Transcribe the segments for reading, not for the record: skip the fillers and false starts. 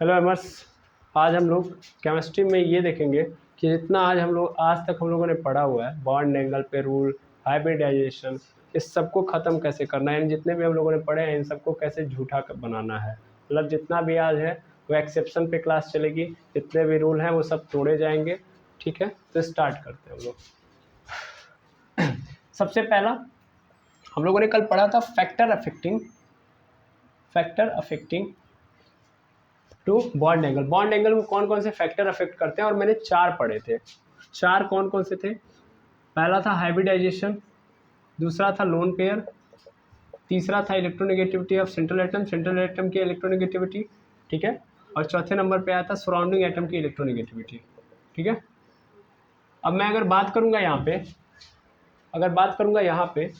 Hello एमर्स। आज हम लोग केमिस्ट्री में ये देखेंगे कि जितना आज तक हम लोगों ने पढ़ा हुआ है बॉन्ड एंगल पे रूल, हाइब्रिडाइजेशन, इस सबको ख़त्म कैसे करना है, यानी जितने भी हम लोगों ने पढ़े हैं इन सबको कैसे झूठा बनाना है। मतलब जितना भी आज है वो एक्सेप्शन पे क्लास चलेगी, जितने भी रूल हैं वो सब तोड़े जाएंगे। ठीक है, तो स्टार्ट करते हैं हम लोग। सबसे पहला हम लोगों ने कल पढ़ा था factor affecting to bond angle. Bond angle को कौन कौन से फैक्टर अफेक्ट करते हैं, और मैंने 4 पढ़े थे। 4 कौन कौन से थे? पहला था हाइब्रिडाइजेशन, दूसरा था लोन पेयर, तीसरा था इलेक्ट्रोनेगेटिविटी ऑफ सेंट्रल एटम की इलेक्ट्रोनेगेटिविटी, ठीक है, और चौथे नंबर पे आया था सराउंडिंग एटम की इलेक्ट्रोनेगेटिविटी। ठीक है, अब मैं अगर बात करूंगा यहाँ पे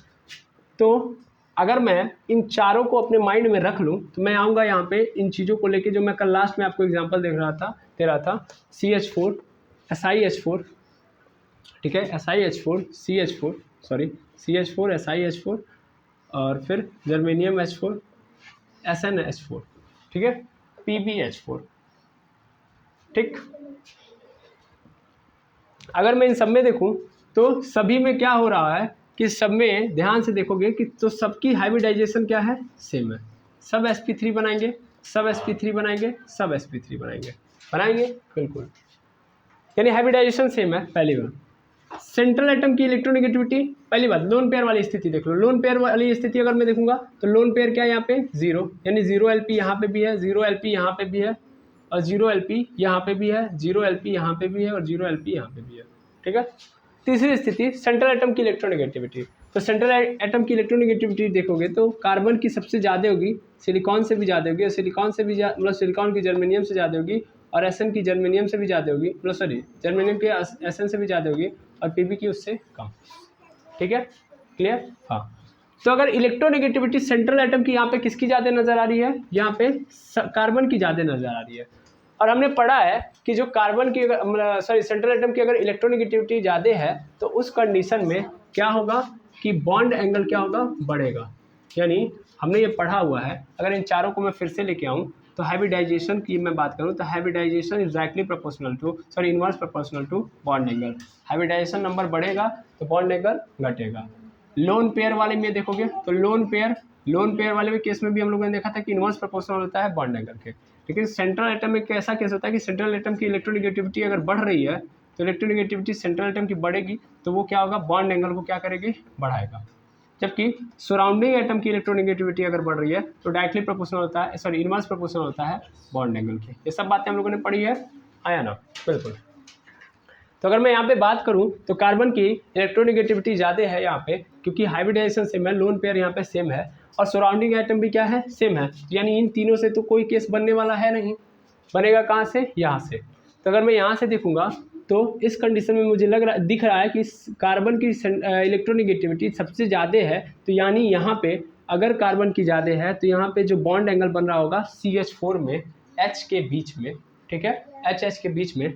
तो अगर मैं इन चारों को अपने माइंड में रख लूँ तो मैं आऊँगा यहाँ पे इन चीज़ों को लेके, जो मैं कल लास्ट में आपको एग्जांपल दे रहा था CH4 SiH4, ठीक है, CH4 SiH4 और फिर जर्मेनियम H4 SnH4, ठीक है, PbH4। ठीक, अगर मैं इन सब में देखूँ तो सभी में क्या हो रहा है कि सब में ध्यान से देखोगे कि तो सबकी हाइब्रिडाइजेशन क्या है, सेम है। सब sp3 बनाएंगे, सब sp3 बनाएंगे, सब sp3 बनाएंगे, बिल्कुल, यानी हाइब्रिडाइजेशन सेम है। पहली बात सेंट्रल एटम की इलेक्ट्रोनेगेटिविटी, पहली बात लोन पेयर वाली स्थिति देख लो। लोन पेयर वाली स्थिति अगर मैं देखूंगा तो लोन पेयर क्या है यहाँ पे, 0, यानी 0 LP यहाँ पे भी है, 0 LP यहाँ पे भी है, और 0 LP यहाँ पे भी है, 0 LP यहाँ पे भी है, और 0 LP यहाँ पे भी है। ठीक है, तीसरी स्थिति सेंट्रल एटम की इलेक्ट्रोनेगेटिविटी। तो सेंट्रल एटम की इलेक्ट्रोनेगेटिविटी देखोगे तो कार्बन की सबसे ज़्यादा होगी, सिलिकॉन से भी ज़्यादा होगी, और सिलिकॉन से भी मतलब सिलिकॉन की जर्मेनियम से ज़्यादा होगी, और एसएन की जर्मेनियम से भी ज़्यादा होगी, मतलब सॉरी जर्मेनियम की एसएन से भी ज़्यादा होगी, और पीबी की उससे कम। ठीक है, क्लियर? हाँ, तो अगर इलेक्ट्रोनेगेटिविटी सेंट्रल एटम की यहाँ पे किसकी ज़्यादा नज़र आ रही है, यहाँ पे कार्बन की ज़्यादा नज़र आ रही है। और हमने पढ़ा है कि जो कार्बन की सेंट्रल एटम की अगर इलेक्ट्रोनेगेटिविटी ज़्यादा है तो उस कंडीशन में क्या होगा कि बॉन्ड एंगल क्या होगा, बढ़ेगा। यानी हमने ये पढ़ा हुआ है। अगर इन चारों को मैं फिर से लेके आऊँ तो हाइब्रिडाइजेशन की मैं बात करूँ तो hybridisation is directly inverse proportional to bond angle. Hybridisation number बढ़ेगा तो बॉन्ड एंगल घटेगा। लोन पेयर वाले में देखोगे तो लोन पेयर वाले में केस में भी हम लोगों ने देखा था कि इनवर्स प्रोपोर्शनल होता है बॉन्ड एंगल के। लेकिन सेंट्रल एटम में कैसा केस होता है कि सेंट्रल एटम की इलेक्ट्रोनेगेटिविटी अगर बढ़ रही है तो इलेक्ट्रोनेगेटिविटी सेंट्रल एटम की बढ़ेगी, तो वो क्या होगा, बॉन्ड एंगल को क्या करेगी, बढ़ाएगा। जबकि सराउंडिंग एटम की इलेक्ट्रोनेगेटिविटी अगर बढ़ रही है तो डायरेक्टली प्रोपोर्शनल होता है, इनवर्स प्रोपोर्शनल होता है बॉन्ड एंगल के। ये सब बातें हम लोगों ने पढ़ी है, आया ना? बिल्कुल। तो अगर मैं यहाँ पे बात करूँ तो कार्बन की इलेक्ट्रोनेगेटिविटी ज़्यादा है यहाँ पे, क्योंकि हाइब्रिडाइजेशन सेम है, लोन पेयर यहाँ पे सेम है, और सराउंडिंग एटम भी क्या है, सेम है। यानी इन तीनों से तो कोई केस बनने वाला है नहीं, बनेगा कहाँ से, यहाँ से। तो अगर मैं यहाँ से देखूँगा तो इस कंडीशन में मुझे दिख रहा है कि कार्बन की इलेक्ट्रोनेगेटिविटी सबसे ज़्यादा है, तो यानी यहाँ पे अगर कार्बन की ज़्यादा है तो यहाँ पे जो बॉन्ड एंगल बन रहा होगा CH4 में H के बीच में, ठीक है, HH के बीच में,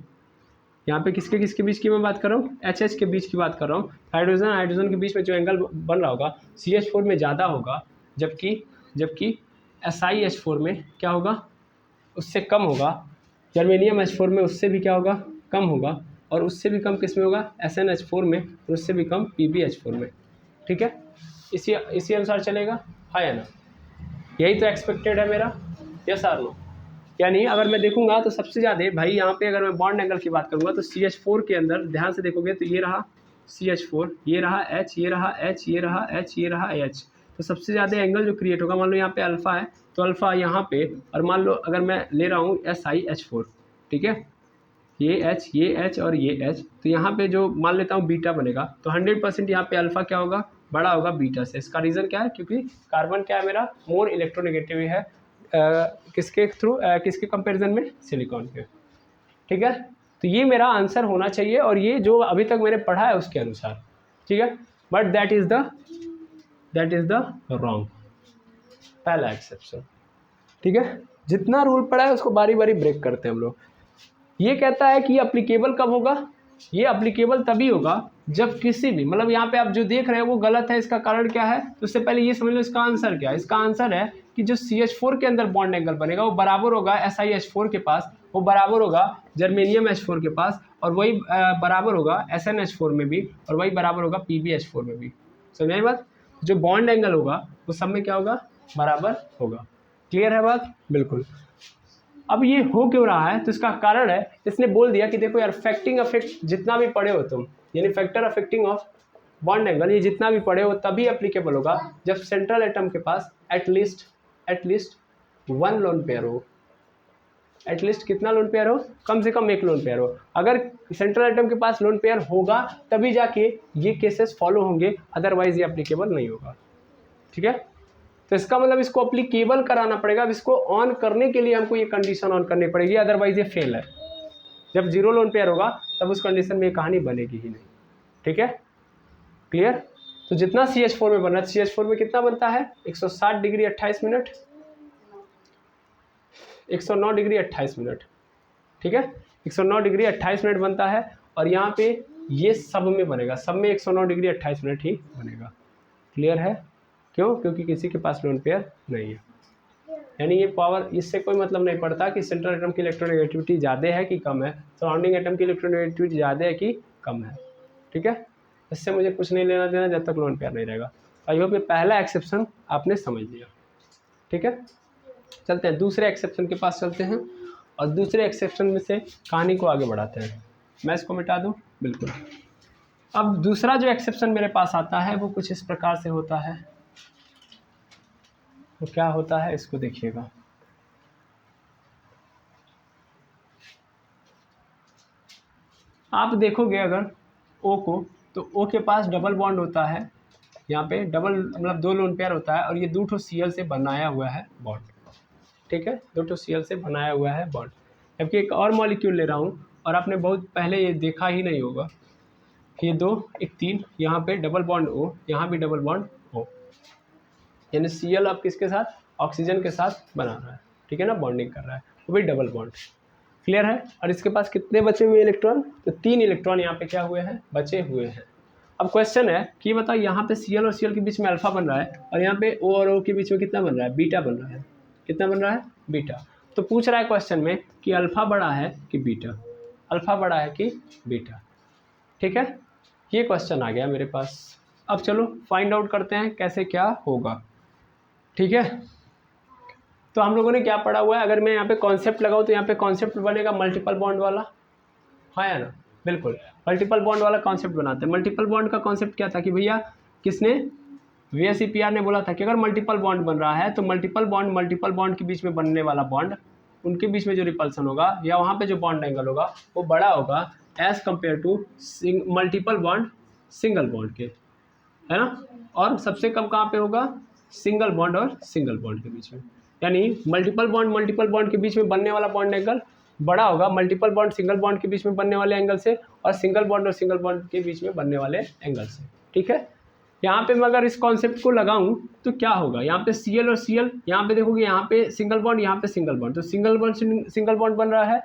यहाँ पे किसके किसके बीच की मैं बात कर रहा हूँ, HH के बीच की बात कर रहा हूँ। हाइड्रोजन के बीच में जो एंगल बन रहा होगा CH4 में ज़्यादा होगा, जबकि SiH4 में क्या होगा, उससे कम होगा। जर्मेनियम H4 में उससे भी क्या होगा, कम होगा, और उससे भी कम किस में होगा, SnH4 में, और उससे भी कम PbH4 में। ठीक है, इसी अनुसार चलेगा, हाँ या ना? यही तो एक्सपेक्टेड है मेरा, यस आर नो? यानी अगर मैं देखूंगा तो सबसे ज़्यादा भाई यहाँ पे अगर मैं बॉन्ड एंगल की बात करूँगा तो CH4 के अंदर ध्यान से देखोगे तो ये रहा CH4, ये रहा H, ये रहा H, ये रहा H, ये रहा H। तो सबसे ज़्यादा एंगल जो क्रिएट होगा, मान लो यहाँ पे अल्फ़ा है तो अल्फ़ा यहाँ पे, और मान लो अगर मैं ले रहा हूँ SiH4, ठीक है, ये H और ये H, तो यहाँ पे जो मान लेता हूँ बीटा बनेगा, तो 100% यहाँ पे अल्फ़ा क्या होगा, बड़ा होगा बीटा से। इसका रीज़न क्या है, क्योंकि कार्बन क्या है मेरा, मोर इलेक्ट्रोनेगेटिव है किसके कंपैरिजन में, सिलिकॉन के। ठीक है, तो ये मेरा आंसर होना चाहिए, और ये जो अभी तक मैंने पढ़ा है उसके अनुसार, ठीक है, but that is the wrong, पहला एक्सेप्शन। ठीक है, जितना रूल पढ़ा है उसको बारी बारी ब्रेक करते हैं हम लोग। ये कहता है कि ये अप्लीकेबल कब होगा, ये अप्लीकेबल तभी होगा जब किसी भी, मतलब यहाँ पे आप जो देख रहे हैं वो गलत है, इसका कारण क्या है, तो उससे पहले ये समझ लो इसका आंसर क्या है। इसका आंसर है कि जो CH4 के अंदर बॉन्ड एंगल बनेगा वो बराबर होगा SiH4 के पास, वो बराबर होगा जर्मेनियम H4 के पास, और वही बराबर होगा SnH4 में भी, और वही बराबर होगा PbH4 में भी। समझ आई बात? जो बॉन्ड एंगल होगा वो सब में क्या होगा, बराबर होगा। क्लियर है बात? बिल्कुल। अब ये हो क्यों रहा है, तो इसका कारण है, इसने बोल दिया कि देखो यार फैक्टिंग अफेक्ट जितना भी पढ़े हो तुम, यानी factor affecting of bond angle, ये जितना भी पढ़े हो तभी एप्लीकेबल होगा जब सेंट्रल एटम के पास एटलीस्ट 1 लोन पेयर हो। एटलीस्ट कितना लोन पेयर हो, कम से कम 1 लोन पेयर हो। अगर सेंट्रल एटम के पास लोन पेयर होगा तभी जाके ये केसेस फॉलो होंगे, अदरवाइज ये एप्लीकेबल नहीं होगा। ठीक है, तो इसका मतलब इसको एप्लीकेबल कराना पड़ेगा। अब इसको ऑन करने के लिए हमको ये कंडीशन ऑन करनी पड़ेगी, अदरवाइज ये फेल है। जब 0 लोन पेयर होगा तब उस कंडीशन में ये कहानी बनेगी ही नहीं। ठीक है, क्लियर? तो जितना CH4 में बन रहा है, CH4 में कितना बनता है, 160 डिग्री 28 मिनट, 109 डिग्री 28 मिनट। ठीक है, 109 डिग्री 28 मिनट बनता है, और यहाँ पे ये सब में बनेगा, सब में 109 डिग्री 28 मिनट ही बनेगा। क्लियर है? क्यों? क्योंकि किसी के पास लोन पेयर नहीं है। यानी ये पावर, इससे कोई मतलब नहीं पड़ता कि सेंट्रल एटम की इलेक्ट्रोनेगेटिविटी ज़्यादा है कि कम है, सराउंडिंग एटम की इलेक्ट्रोनेगेटिविटी ज़्यादा है कि कम है। ठीक है, इससे मुझे कुछ नहीं लेना देना जब तक लोन पेयर नहीं रहेगा। आई होप ये पहला एक्सेप्शन आपने समझ लिया। ठीक है, चलते हैं दूसरे एक्सेप्शन के पास चलते हैं, और दूसरे एक्सेप्शन में से कहानी को आगे बढ़ाते हैं। मैं इसको मिटा दूँ? बिल्कुल। अब दूसरा जो एक्सेप्शन मेरे पास आता है वो कुछ इस प्रकार से होता है। तो क्या होता है इसको देखिएगा। आप देखोगे अगर O को, तो O के पास डबल बॉन्ड होता है, यहाँ पे डबल मतलब 2 लोन पेयर होता है, और ये 2 Cl से बनाया हुआ है बॉन्ड। ठीक है, 2 Cl से बनाया हुआ है बॉन्ड। जबकि एक और मॉलिक्यूल ले रहा हूँ, और आपने बहुत पहले ये देखा ही नहीं होगा, ये 2 एक 3, यहाँ पे डबल बॉन्ड O, यहाँ भी डबल बॉन्ड O, यानी Cl अब किसके साथ, ऑक्सीजन के साथ बना रहा है। ठीक है ना, बॉन्डिंग कर रहा है, वो भी डबल बॉन्ड। क्लियर है? और इसके पास कितने बचे हुए इलेक्ट्रॉन, तो 3 इलेक्ट्रॉन यहाँ पे क्या हुए हैं, बचे हुए हैं। अब क्वेश्चन है कि बता, यहाँ पे Cl और Cl के बीच में अल्फा बन रहा है, और यहाँ पे O और O के बीच में कितना बन रहा है, बीटा बन रहा है। कितना बन रहा है, बीटा। तो पूछ रहा है क्वेश्चन में कि अल्फा बड़ा है कि बीटा, अल्फा बड़ा है कि बीटा। ठीक है, ये क्वेश्चन आ गया मेरे पास। अब चलो फाइंड आउट करते हैं कैसे क्या होगा। ठीक है, तो हम लोगों ने क्या पढ़ा हुआ है, अगर मैं यहाँ पे कॉन्सेप्ट लगाऊँ तो यहाँ पे कॉन्सेप्ट बनेगा मल्टीपल बॉन्ड वाला, हाँ या ना? बिल्कुल, मल्टीपल बॉन्ड वाला कॉन्सेप्ट बनाते हैं। मल्टीपल बॉन्ड का कॉन्सेप्ट क्या था कि भैया किसने, VSEPR ने बोला था कि अगर मल्टीपल बॉन्ड बन रहा है तो मल्टीपल बॉन्ड के बीच में बनने वाला बॉन्ड, उनके बीच में जो रिपल्सन होगा या वहाँ पे जो बॉन्ड एंगल होगा वो बड़ा होगा as compare to multiple bond single bond के, है ना? और सबसे कम कहाँ पे होगा, सिंगल बॉन्ड और सिंगल बॉन्ड के बीच में। यानी मल्टीपल बॉन्ड के बीच में बनने वाला बॉन्ड एंगल बड़ा होगा मल्टीपल बॉन्ड सिंगल बॉन्ड के बीच में बनने वाले एंगल से, और सिंगल बॉन्ड के बीच में बनने वाले एंगल से। ठीक है, यहाँ पे मैं अगर इस कॉन्सेप्ट को लगाऊं तो क्या होगा, यहाँ पे Cl और Cl, यहाँ पे देखोगे यहाँ पे सिंगल बॉन्ड, यहाँ पे सिंगल बॉन्ड, तो सिंगल बॉन्ड बन रहा है,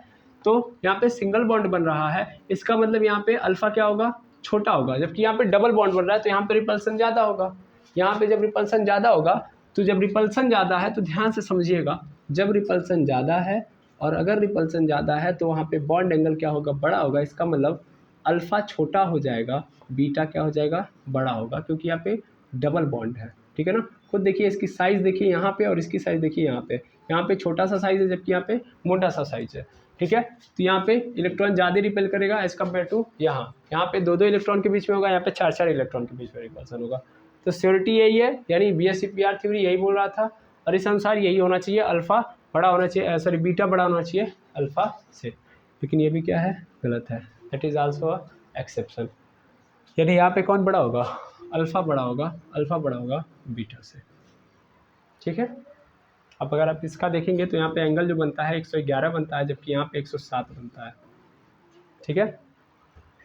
तो यहाँ पे सिंगल बॉन्ड बन रहा है, इसका मतलब यहाँ पे अल्फा क्या होगा, छोटा होगा। जबकि यहाँ पे डबल बॉन्ड बन रहा है तो यहाँ पे रिपल्सन ज़्यादा होगा। यहाँ पे जब रिपल्सन ज़्यादा होगा, तो जब रिपल्सन ज़्यादा है तो ध्यान से समझिएगा, जब रिपल्सन ज़्यादा है और अगर रिपल्सन ज़्यादा है तो वहाँ पे बॉन्ड एंगल क्या होगा, बड़ा होगा। इसका मतलब अल्फ़ा छोटा हो जाएगा, बीटा क्या हो जाएगा, बड़ा होगा, क्योंकि यहाँ पे डबल बॉन्ड है। ठीक है ना, खुद देखिए इसकी साइज़ देखिए यहाँ पे, और इसकी साइज़ देखिए यहाँ पे। यहाँ पे छोटा सा साइज़ है जबकि यहाँ पे मोटा सा साइज़ है। ठीक है, तो यहाँ पे इलेक्ट्रॉन ज़्यादा रिपेल करेगा एज़ कम्पेयर टू यहाँ पे 2-2 इलेक्ट्रॉन के बीच में होगा, यहाँ पे 4-4 इलेक्ट्रॉन के बीच में रिपल्सन होगा। तो श्योरिटी यही है, यानी VSEPR थ्योरी यही बोल रहा था, और इस अनुसार यही होना चाहिए, अल्फ़ा बड़ा होना चाहिए, सॉरी बीटा बड़ा होना चाहिए अल्फ़ा से। लेकिन ये भी क्या है, गलत है। That is also a exception. यानी यहाँ पे कौन बड़ा होगा, अल्फ़ा बड़ा होगा, अल्फ़ा बड़ा होगा बीटा से। ठीक है, अब अगर आप इसका देखेंगे तो यहाँ पे एंगल जो बनता है 111 बनता है, जबकि यहाँ पे 107 बनता है। ठीक है,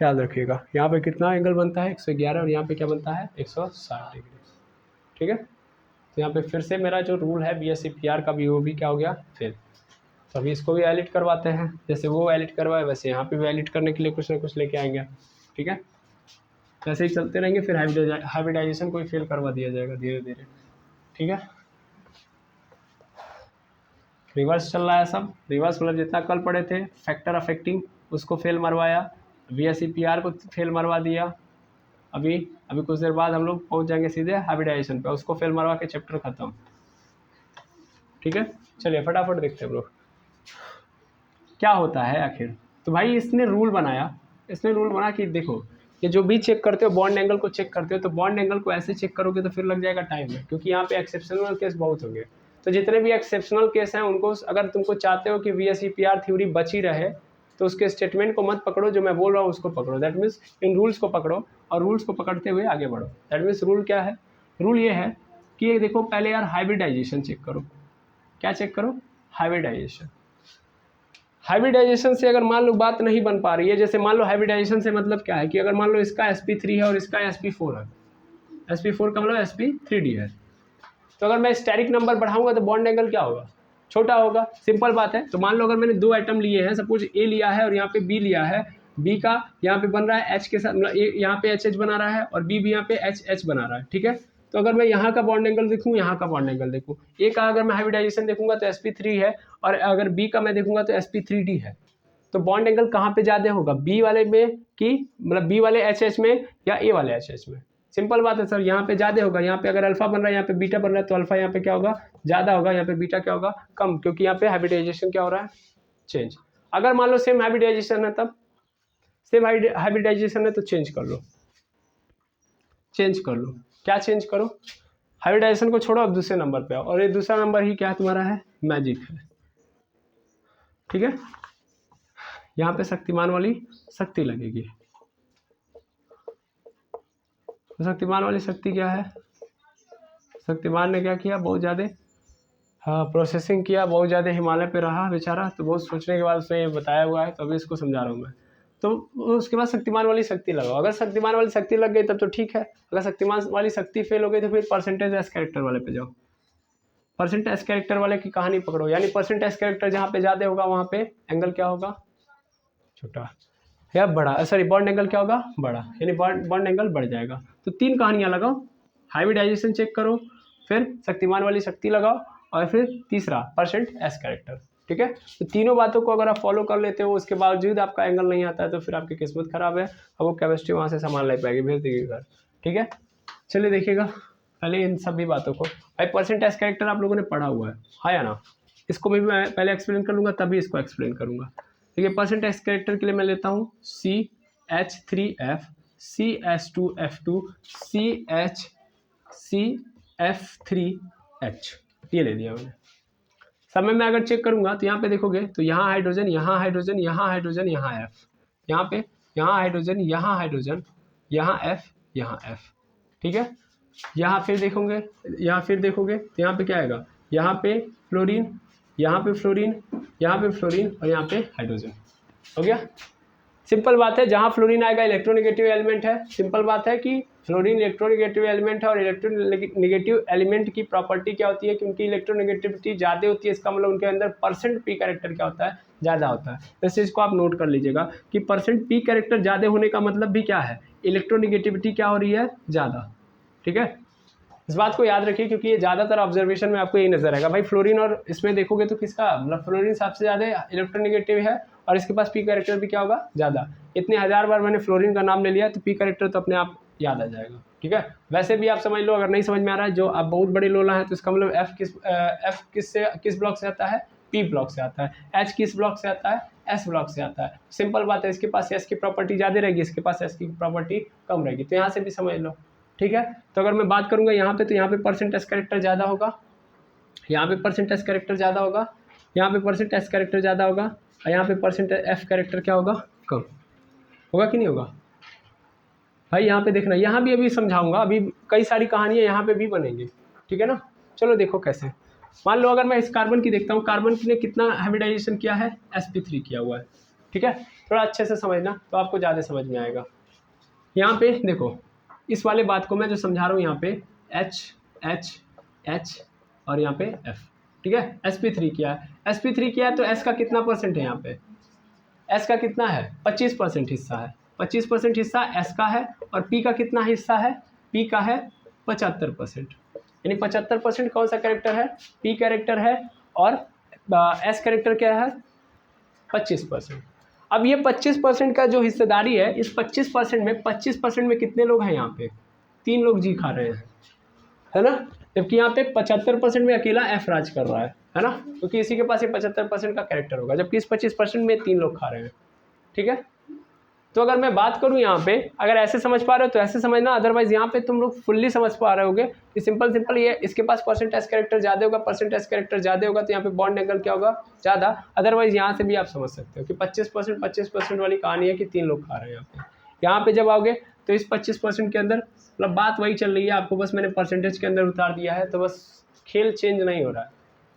याद रखिएगा, यहाँ पे कितना एंगल बनता है 111, और यहाँ पे क्या बनता है 160 डिग्री। ठीक है, तो यहाँ पे फिर से मेरा जो रूल है VSEPR का भी, वो भी क्या हो गया, फिर तो अभी इसको भी एडिट करवाते हैं, जैसे वो एडिट करवाए वैसे यहाँ पे भी एडिट करने के लिए कुछ ना कुछ लेके आएंगे। ठीक है, ऐसे ही चलते रहेंगे, फिर हाइब्रिडाइजेशन को ही फेल करवा दिया जाएगा धीरे धीरे। ठीक है, रिवर्स चल रहा है सब, रिवर्स मतलब जितना कल पढ़े थे फैक्टर अफेक्टिंग उसको फेल मरवाया, VSEPR को फेल मरवा दिया। अभी कुछ देर बाद हम लोग पहुंच जाएंगे सीधे हाइब्रिडाइजेशन पे, उसको फेल मरवा के चैप्टर खत्म। ठीक है, चलिए फटाफट देखते हैं हम लोग क्या होता है आखिर। तो भाई इसने रूल बना कि देखो ये जो भी चेक करते हो बॉन्ड एंगल को चेक करते हो, तो बॉन्ड एंगल को ऐसे चेक करोगे तो फिर लग जाएगा टाइम में, क्योंकि यहाँ पे एक्सेप्शनल केस बहुत होंगे। तो जितने भी एक्सेप्शनल केस हैं उनको अगर तुमको चाहते हो कि VSEPR थ्योरी बची रहे तो उसके स्टेटमेंट को मत पकड़ो, जो मैं बोल रहा हूँ उसको पकड़ो। दैट मीन्स इन रूल्स को पकड़ो और रूल्स को पकड़ते हुए आगे बढ़ो। दैट मीन्स रूल क्या है, रूल ये है कि ये देखो पहले यार हाइब्रिडाइजेशन चेक करो। क्या चेक करो, हाइब्रिडाइजेशन। हाइब्रिडाइजेशन से अगर मान लो बात नहीं बन पा रही है, जैसे मान लो हाइब्रिडाइजेशन से मतलब क्या है कि अगर मान लो इसका sp3 है और इसका sp4 है, sp4 का मतलब sp3d है, तो अगर मैं स्टेरिक नंबर बढ़ाऊंगा तो बॉन्ड एंगल क्या होगा, छोटा होगा। सिंपल बात है। तो मान लो अगर मैंने दो आइटम लिए हैं, सपोज A लिया है और यहाँ पे B लिया है, B का यहाँ पे बन रहा है H के साथ, मतलब यहाँ पे HH बना रहा है और B भी यहाँ पे HH बना रहा है। ठीक है, तो अगर मैं यहाँ का बॉन्ड एंगल देखूँ, यहाँ का बॉन्ड एंगल देखूँ, A का अगर मैं हाइब्रिडाइजेशन देखूंगा तो sp3 है और अगर B का मैं देखूंगा तो sp3d है। तो बॉन्ड एंगल कहाँ पे ज़्यादा होगा, B वाले में कि मतलब B वाले HH में या A वाले HH में। सिंपल बात है सर, यहाँ पे ज़्यादा होगा। यहाँ पे अगर अल्फा बन रहा है, यहाँ पे बीटा बन रहा है, तो अल्फा यहाँ पे क्या होगा, ज़्यादा होगा, यहाँ पे बीटा क्या होगा, कम, क्योंकि यहाँ पे हाइब्रिडाइजेशन क्या हो रहा है, चेंज। अगर मान लो सेम हाइब्रिडाइजेशन है, तब सेम हाइब्रिडाइजेशन है तो चेंज कर लो, क्या चेंज करो, हाइब्रिडाइजेशन को छोड़ो, अब दूसरे नंबर पे आओ, और ये दूसरा नंबर ही क्या है तुम्हारा है, मैजिक है। ठीक है, यहाँ पे शक्तिमान वाली शक्ति लगेगी। तो शक्तिमान वाली शक्ति क्या है, शक्तिमान ने क्या किया, बहुत ज़्यादा प्रोसेसिंग किया, बहुत ज़्यादा हिमालय पे रहा बेचारा, तो बहुत सोचने के बाद उसने ये बताया हुआ है, तो अभी इसको समझा रहा हूँ मैं। तो उसके बाद शक्तिमान वाली शक्ति लगाओ। अगर शक्तिमान वाली शक्ति लग गई तब तो ठीक है, अगर शक्तिमान वाली शक्ति फेल हो गई तो फिर परसेंटेज एस कैरेक्टर वाले पे जाओ। परसेंटेज कैरेक्टर वाले की कहानी पकड़ो, यानी परसेंटेज कैरेक्टर जहाँ पे ज़्यादा होगा वहाँ पे एंगल क्या होगा, छोटा या बड़ा, सॉरी बॉन्ड एंगल क्या होगा, बड़ा, यानी बॉन्ड एंगल बढ़ जाएगा। तो तीन कहानियाँ लगाओ, हाइब्रिडाइजेशन चेक करो, फिर शक्तिमान वाली शक्ति लगाओ, और फिर तीसरा परसेंट एस कैरेक्टर। ठीक है, तो तीनों बातों को अगर आप फॉलो कर लेते हो, उसके बावजूद आपका एंगल नहीं आता है, तो फिर आपकी किस्मत खराब है, अब वो केमिस्ट्री वहाँ से संभाल नहीं पाएगी, भेज देगी घर। ठीक है, चलिए देखिएगा पहले इन सभी बातों को। भाई परसेंट एस कैरेक्टर आप लोगों ने पढ़ा हुआ है या ना, इसको भी मैं पहले एक्सप्लेन कर लूँगा तभी इसको एक्सप्लेन करूँगा। देखिए परसेंट एस कैरेक्टर के लिए मैं लेता हूँ CH3F CH2F2 CH3H, ये ले लिया मैंने। समय में अगर चेक करूंगा तो यहाँ पे देखोगे तो यहाँ हाइड्रोजन, यहाँ हाइड्रोजन, यहाँ हाइड्रोजन, यहाँ F, यहाँ पे यहाँ हाइड्रोजन, यहाँ हाइड्रोजन, यहाँ F, यहाँ F। ठीक है, यहाँ फिर देखोगे तो यहाँ पे क्या आएगा, यहाँ पे फ्लोरीन, यहाँ पे फ्लोरीन, यहाँ पे फ्लोरीन और यहाँ पे हाइड्रोजन। हो गया, सिंपल बात है, जहाँ फ्लोरीन आएगा इलेक्ट्रोनेगेटिव एलिमेंट है। सिंपल बात है कि फ्लोरीन इलेक्ट्रोनेगेटिव एलिमेंट है, और इलेक्ट्रोनेगेटिव एलिमेंट की प्रॉपर्टी क्या होती है कि उनकी इलेक्ट्रोनेगेटिविटी ज़्यादा होती है, इसका मतलब उनके अंदर परसेंट पी कैरेक्टर क्या होता है, ज़्यादा होता है। इस चीज़ को आप नोट कर लीजिएगा कि परसेंट पी कैरेक्टर ज़्यादा होने का मतलब भी क्या है, इलेक्ट्रोनेगेटिविटी क्या हो रही है, ज़्यादा। ठीक है, इस बात को याद रखिए, क्योंकि ये ज़्यादातर ऑब्जर्वेशन में आपको यही नजर आएगा। भाई फ्लोरीन और इसमें देखोगे तो किसका मतलब फ्लोरीन सबसे ज़्यादा इलेक्ट्रोनेगेटिव है, और इसके पास पी कैरेक्टर भी क्या होगा, ज़्यादा। इतने हज़ार बार मैंने फ्लोरीन का नाम ले लिया तो पी कैरेक्टर तो अपने आप याद आ जाएगा। ठीक है, वैसे भी आप समझ लो, अगर नहीं समझ में आ रहा है, जो आप बहुत बड़े लोला है तो इसका मतलब एफ किस ब्लॉक से आता है, पी ब्लॉक से आता है। एच किस ब्लॉक से आता है, एस ब्लॉक से आता है। सिंपल बात है, इसके पास एस की प्रॉपर्टी ज़्यादा रहेगी, इसके पास एस की प्रॉपर्टी कम रहेगी, तो यहाँ से भी समझ लो। ठीक है, तो अगर मैं बात करूंगा यहाँ पे, तो यहाँ पे परसेंट एस कैरेक्टर ज़्यादा होगा, यहाँ पे परसेंट एस कैरेक्टर ज़्यादा होगा, यहाँ पे परसेंट एस कैरेक्टर ज़्यादा होगा, और यहाँ पे परसेंट एफ कैरेक्टर क्या होगा, कम होगा कि नहीं होगा। भाई यहाँ पे देखना, यहाँ भी अभी समझाऊंगा, अभी कई सारी कहानियाँ यहाँ पे भी बनेंगी। ठीक है ना, चलो देखो कैसे। मान लो अगर मैं इस कार्बन की देखता हूँ, कार्बन ने कितना हाइब्रिडाइजेशन किया है, sp3 किया हुआ है। ठीक है, थोड़ा अच्छे से समझना तो आपको ज़्यादा समझ में आएगा। यहाँ पे देखो, इस वाले बात को मैं जो समझा रहा हूँ, यहाँ पे H H H और यहाँ पे F। ठीक है, sp3 किया है, sp3 किया है, तो S का कितना परसेंट है, यहाँ पे S का कितना है, 25% हिस्सा है, 25% हिस्सा S का है, और P का कितना हिस्सा है, P का है 75%, यानी 75% कौन सा कैरेक्टर है, P कैरेक्टर है, और एस कैरेक्टर क्या है 25%। अब ये 25% का जो हिस्सेदारी है, इस 25% में कितने लोग हैं यहाँ पे 3 लोग जी खा रहे हैं, है ना। जबकि यहाँ पे 75% में अकेला एफ राज कर रहा है ना, क्योंकि इसी के पास ये 75% का कैरेक्टर होगा, जबकि इस 25% में 3 लोग खा रहे हैं, ठीक है। तो अगर मैं बात करूं यहाँ पे, अगर ऐसे समझ पा रहे हो तो ऐसे समझना, अदरवाइज यहाँ पे तुम लोग फुल्ली समझ पा रहे होगे कि सिंपल ये इसके पास परसेंटेज कैरेक्टर ज़्यादा होगा, परसेंटेज कैरेक्टर ज़्यादा होगा तो यहाँ पे बॉन्ड एंगल क्या होगा ज़्यादा। अदरवाइज यहाँ से भी आप समझ सकते हो कि 25% वाली कहानी है कि 3 लोग खा रहे हैं यहाँ पे जब आओगे तो इस 25% के अंदर मतलब बात वही चल रही है, आपको बस मैंने परसेंटेज के अंदर उतार दिया है, तो बस खेल चेंज नहीं हो रहा है।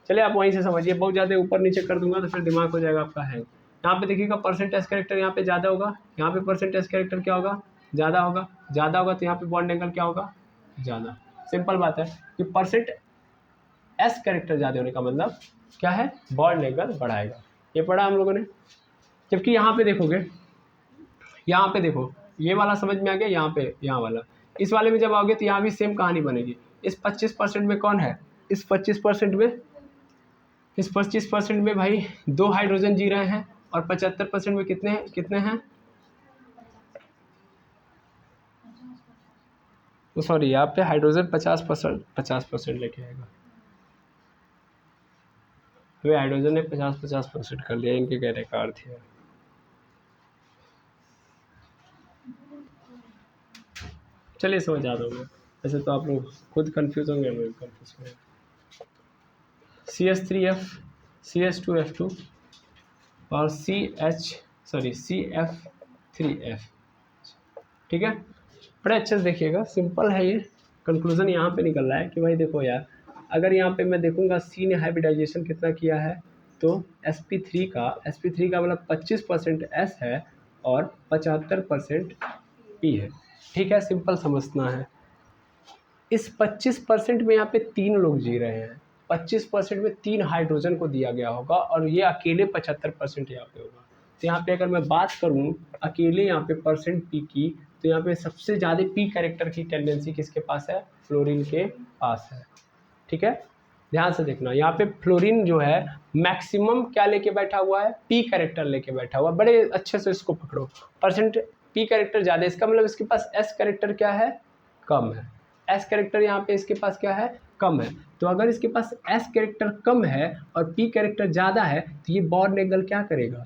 चलिए आप वहीं से समझिए, बहुत ज़्यादा ऊपर नीचे कर दूंगा तो फिर दिमाग हो जाएगा आपका हैंग। यहाँ पे देखिएगा परसेंटेज कैरेक्टर यहाँ पे ज़्यादा होगा, यहाँ पे परसेंटेज कैरेक्टर क्या होगा ज़्यादा होगा, तो यहाँ पे बॉन्ड एंगल क्या होगा ज़्यादा। सिंपल बात है कि परसेंट एस कैरेक्टर ज़्यादा होने का मतलब क्या है बॉन्ड एंगल बढ़ाएगा, ये पढ़ा हम लोगों ने। जबकि यहाँ पे देखोगे, यहाँ पे देखो ये वाला समझ में आ गया, यहाँ वाला इस वाले में जब आओगे तो यहाँ भी सेम कहानी बनेगी। इस 25% में कौन है, इस 25% में भाई 2 हाइड्रोजन जी रहे हैं, और 75% में कितने हैं सॉरी यहाँ पे हाइड्रोजन 50% लेके आएगा, वे हाइड्रोजन ने 50% कर दिया, इनके कहने का अर्थ है। चलिए समझ आ दोगे, वैसे तो आप लोग खुद कंफ्यूज होंगे, मैं कंफ्यूज होंगे। CH3F CH2F2 और CF3F, ठीक है। बड़े अच्छे से देखिएगा, सिंपल है ये। कंक्लूजन यहाँ पे निकल रहा है कि भाई देखो यार, अगर यहाँ पे मैं देखूंगा C ने हाइब्रिडाइजेशन कितना किया है, तो sp3 का मतलब 25% S है और 75% P है, ठीक है। सिंपल समझना है, इस 25% में यहाँ पे 3 लोग जी रहे हैं, 25% में 3 हाइड्रोजन को दिया गया होगा, और ये अकेले 75% यहाँ पे होगा। तो यहाँ पे अगर मैं बात करूँ अकेले यहाँ पे परसेंट पी की, तो यहाँ पे सबसे ज़्यादा पी कैरेक्टर की टेंडेंसी किसके पास है, फ्लोरीन के पास है, ठीक है। ध्यान से देखना, यहाँ पे फ्लोरीन जो है मैक्सिमम क्या लेके बैठा हुआ है, पी कैरेक्टर लेके बैठा हुआ। बड़े अच्छे से इसको पकड़ो, परसेंट पी कैरेक्टर ज़्यादा, इसका मतलब इसके पास एस कैरेक्टर क्या है, कम है। एस कैरेक्टर यहाँ पे इसके पास क्या है, कम है। तो अगर इसके पास एस कैरेक्टर कम है और पी कैरेक्टर ज़्यादा है, तो ये बॉन्ड एंगल क्या करेगा,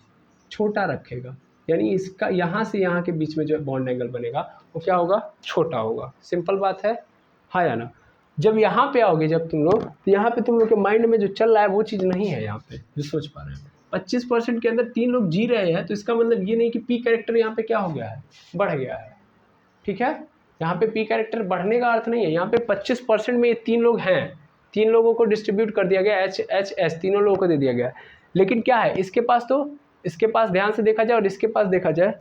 छोटा रखेगा, यानी इसका यहाँ से यहाँ के बीच में जो बॉन्ड एंगल बनेगा वो क्या होगा, छोटा होगा। सिंपल बात है, हाँ या ना। जब यहाँ पे आओगे जब तुम लोग, तो यहाँ पे तुम लोग के माइंड में जो चल रहा है वो चीज़ नहीं है यहाँ पे जो सोच पा रहे हैं। 25% के अंदर 3 लोग जी रहे हैं, तो इसका मतलब ये नहीं कि पी कैरेक्टर यहाँ पे क्या हो गया है, बढ़ गया है, ठीक है। यहाँ पे पी कैरेक्टर बढ़ने का अर्थ नहीं है, यहाँ पे 25% में ये 3 लोग हैं, 3 लोगों को डिस्ट्रीब्यूट कर दिया गया, HHS तीनों लोगों को दे दिया गया। लेकिन क्या है इसके पास, तो इसके पास ध्यान से देखा जाए और इसके पास देखा जाए,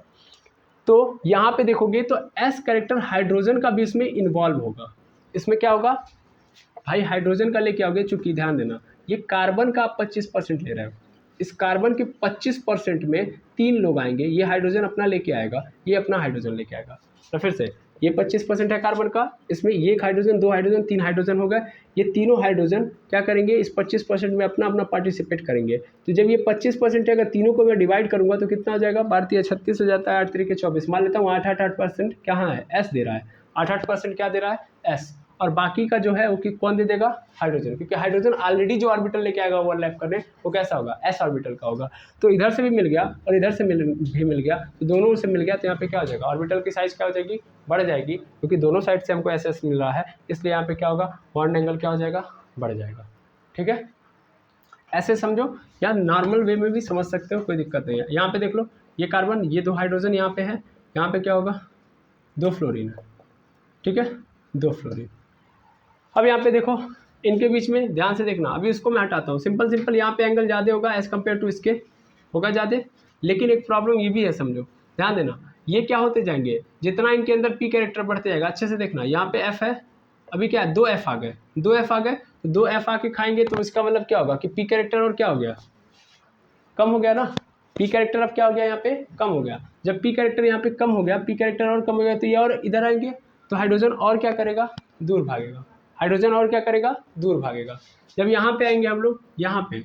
तो यहाँ पे देखोगे तो एस कैरेक्टर हाइड्रोजन का भी इसमें इन्वॉल्व होगा। इसमें क्या होगा भाई, हाइड्रोजन का लेके आओगे, चूंकि ध्यान देना ये कार्बन का आप 25% ले रहे हो, इस कार्बन के 25% में 3 लोग आएंगे, ये हाइड्रोजन अपना लेके आएगा, ये अपना हाइड्रोजन लेके आएगा। तो फिर से ये 25% है कार्बन का, इसमें ये एक हाइड्रोजन, 2 हाइड्रोजन, 3 हाइड्रोजन हो गए। ये तीनों हाइड्रोजन क्या करेंगे, इस 25% में अपना अपना पार्टिसिपेट करेंगे। तो जब ये 25% है, अगर तीनों को मैं डिवाइड करूंगा तो कितना हो जाएगा, भारतीय 36 हो जाता है, 8 3 के 24, मान लेता हूँ 8% कहाँ है, एस दे रहा है, 8% क्या दे रहा है, एस। और बाकी का जो है वो कौन दे देगा, हाइड्रोजन, क्योंकि हाइड्रोजन ऑलरेडी जो ऑर्बिटल लेके आएगा ओवरलैप करने, वो कैसा होगा, एस ऑर्बिटल का होगा। तो इधर से भी मिल गया और इधर से भी मिल गया, तो दोनों से मिल गया, तो यहाँ पे क्या हो जाएगा, ऑर्बिटल की साइज क्या हो जाएगी, बढ़ जाएगी, क्योंकि दोनों साइड से हमको एस मिल रहा है, इसलिए यहाँ पे क्या होगा, बॉन्ड एंगल क्या हो जाएगा, बढ़ जाएगा, ठीक है। ऐसे समझो, या नॉर्मल वे में भी समझ सकते हो, कोई दिक्कत नहीं है। यहाँ पे देख लो, ये कार्बन, ये 2 हाइड्रोजन यहाँ पे है, यहाँ पे क्या होगा, 2 फ्लोरीन है, ठीक है, 2 फ्लोरीन। अब यहाँ पे देखो इनके बीच में ध्यान से देखना, अभी इसको मैं हटाता हूँ, सिंपल यहाँ पे एंगल ज़्यादा होगा एज़ कम्पेयर टू इसके, होगा ज़्यादा। लेकिन एक प्रॉब्लम ये भी है, समझो, ध्यान देना, ये क्या होते जाएंगे, जितना इनके अंदर पी कैरेक्टर बढ़ते जाएगा, अच्छे से देखना, यहाँ पे एफ है, अभी क्या है, 2 एफ आ गए, 2 एफ आ गए, तो 2 एफ आके खाएंगे, तो इसका मतलब क्या होगा कि पी कैरेक्टर और क्या हो गया, कम हो गया ना, पी कैरेक्टर अब क्या हो गया, यहाँ पे कम हो गया। जब पी कैरेक्टर यहाँ पे कम हो गया, पी कैरेक्टर और कम हो गया, तो ये और इधर आएंगे, तो हाइड्रोजन और क्या करेगा, दूर भागेगा, हाइड्रोजन और क्या करेगा, दूर भागेगा। जब यहाँ पे आएंगे हम लोग, यहाँ पे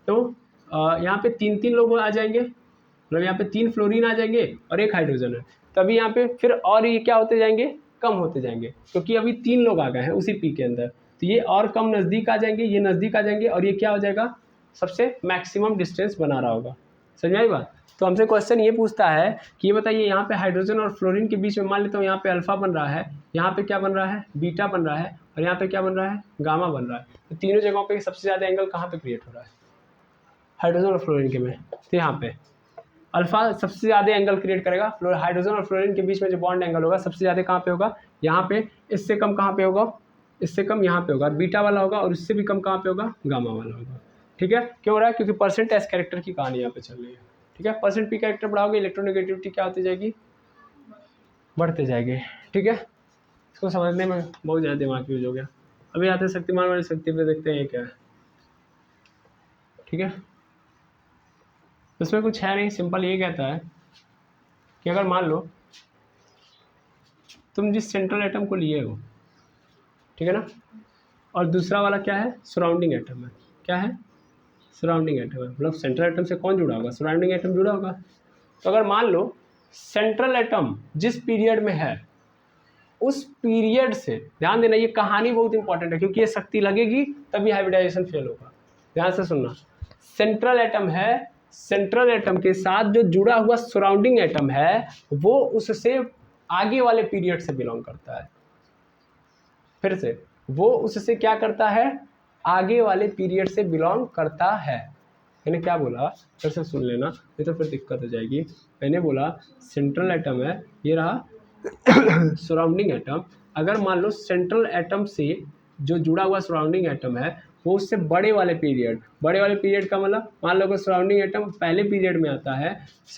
तो यहाँ पे 3 लोग आ जाएंगे, मतलब यहाँ पे 3 फ्लोरीन आ जाएंगे और 1 हाइड्रोजन है। तभी यहाँ पे फिर और ये क्या होते जाएंगे, कम होते जाएंगे, क्योंकि अभी 3 लोग आ गए हैं उसी पी के अंदर, तो ये और कम नज़दीक आ जाएंगे, ये नज़दीक आ जाएंगे और ये क्या हो जाएगा, सबसे मैक्सिमम डिस्टेंस बना रहा होगा। समझ में आई बात। तो हमसे क्वेश्चन ये पूछता है कि ये बताइए यहाँ पे हाइड्रोजन और फ्लोरीन के बीच में मान लेता हूँ यहाँ पे अल्फा बन रहा है, यहाँ पे क्या बन रहा है, बीटा बन रहा है, और यहाँ पे क्या बन रहा है, गामा बन रहा है। तो तीनों जगहों पे सबसे ज़्यादा एंगल कहाँ पे क्रिएट हो रहा है, हाइड्रोजन और फ्लोरीन के में। तो यहाँ पे अल्फा सबसे ज़्यादा एंगल क्रिएट करेगा, हाइड्रोजन और फ्लोरीन के बीच में जो बॉन्ड एंगल होगा सबसे ज़्यादा कहाँ पे होगा, यहाँ पे। इससे कम कहाँ पे होगा, इससे कम यहाँ पे होगा, बीटा वाला होगा, और इससे भी कम कहाँ पे होगा, गामा वाला होगा। ठीक है, क्यों हो रहा है, क्योंकि परसेंट एस कैरेक्टर की कहानी यहाँ पे चल रही है। ठीक है, परसेंट पी कैरेक्टर बढ़ाओगे, इलेक्ट्रोनेगेटिविटी क्या होती जाएगी, बढ़ते जाएगी। ठीक है, इसको समझने में बहुत ज़्यादा दिमाग यूज हो गया। अभी आते शक्तिमान वाली शक्ति पे देखते हैं ये क्या है। ठीक है, इसमें कुछ है नहीं, सिंपल ये कहता है कि अगर मान लो तुम जिस सेंट्रल एटम को लिए हो, ठीक है ना, और दूसरा वाला क्या है, सराउंडिंग एटम है। क्या है, सराउंडिंग एटम है, मतलब सेंट्रल एटम से कौन जुड़ा होगा, सराउंडिंग एटम जुड़ा होगा। तो अगर मान लो सेंट्रल एटम जिस पीरियड में है उस पीरियड से, ध्यान देना ये कहानी बहुत इंपॉर्टेंट है, क्योंकि ये शक्ति लगेगी तभी हाइब्रिडाइजेशन फेल होगा। ध्यान से सुनना, सेंट्रल एटम है, सेंट्रल एटम के साथ जो जुड़ा हुआ सराउंडिंग एटम है वो उससे आगे वाले पीरियड से बिलोंग करता है। फिर से, वो उससे क्या करता है, आगे वाले पीरियड से बिलोंग करता है। मैंने क्या बोला, फिर से सुन लेना, नहीं तो फिर दिक्कत हो जाएगी। मैंने बोला सेंट्रल एटम है, ये रहा सराउंडिंग एटम। अगर मान लो सेंट्रल एटम से जो जुड़ा हुआ सराउंडिंग एटम है वो उससे बड़े वाले पीरियड का मतलब, मान लो कि सराउंडिंग एटम पहले पीरियड में आता है,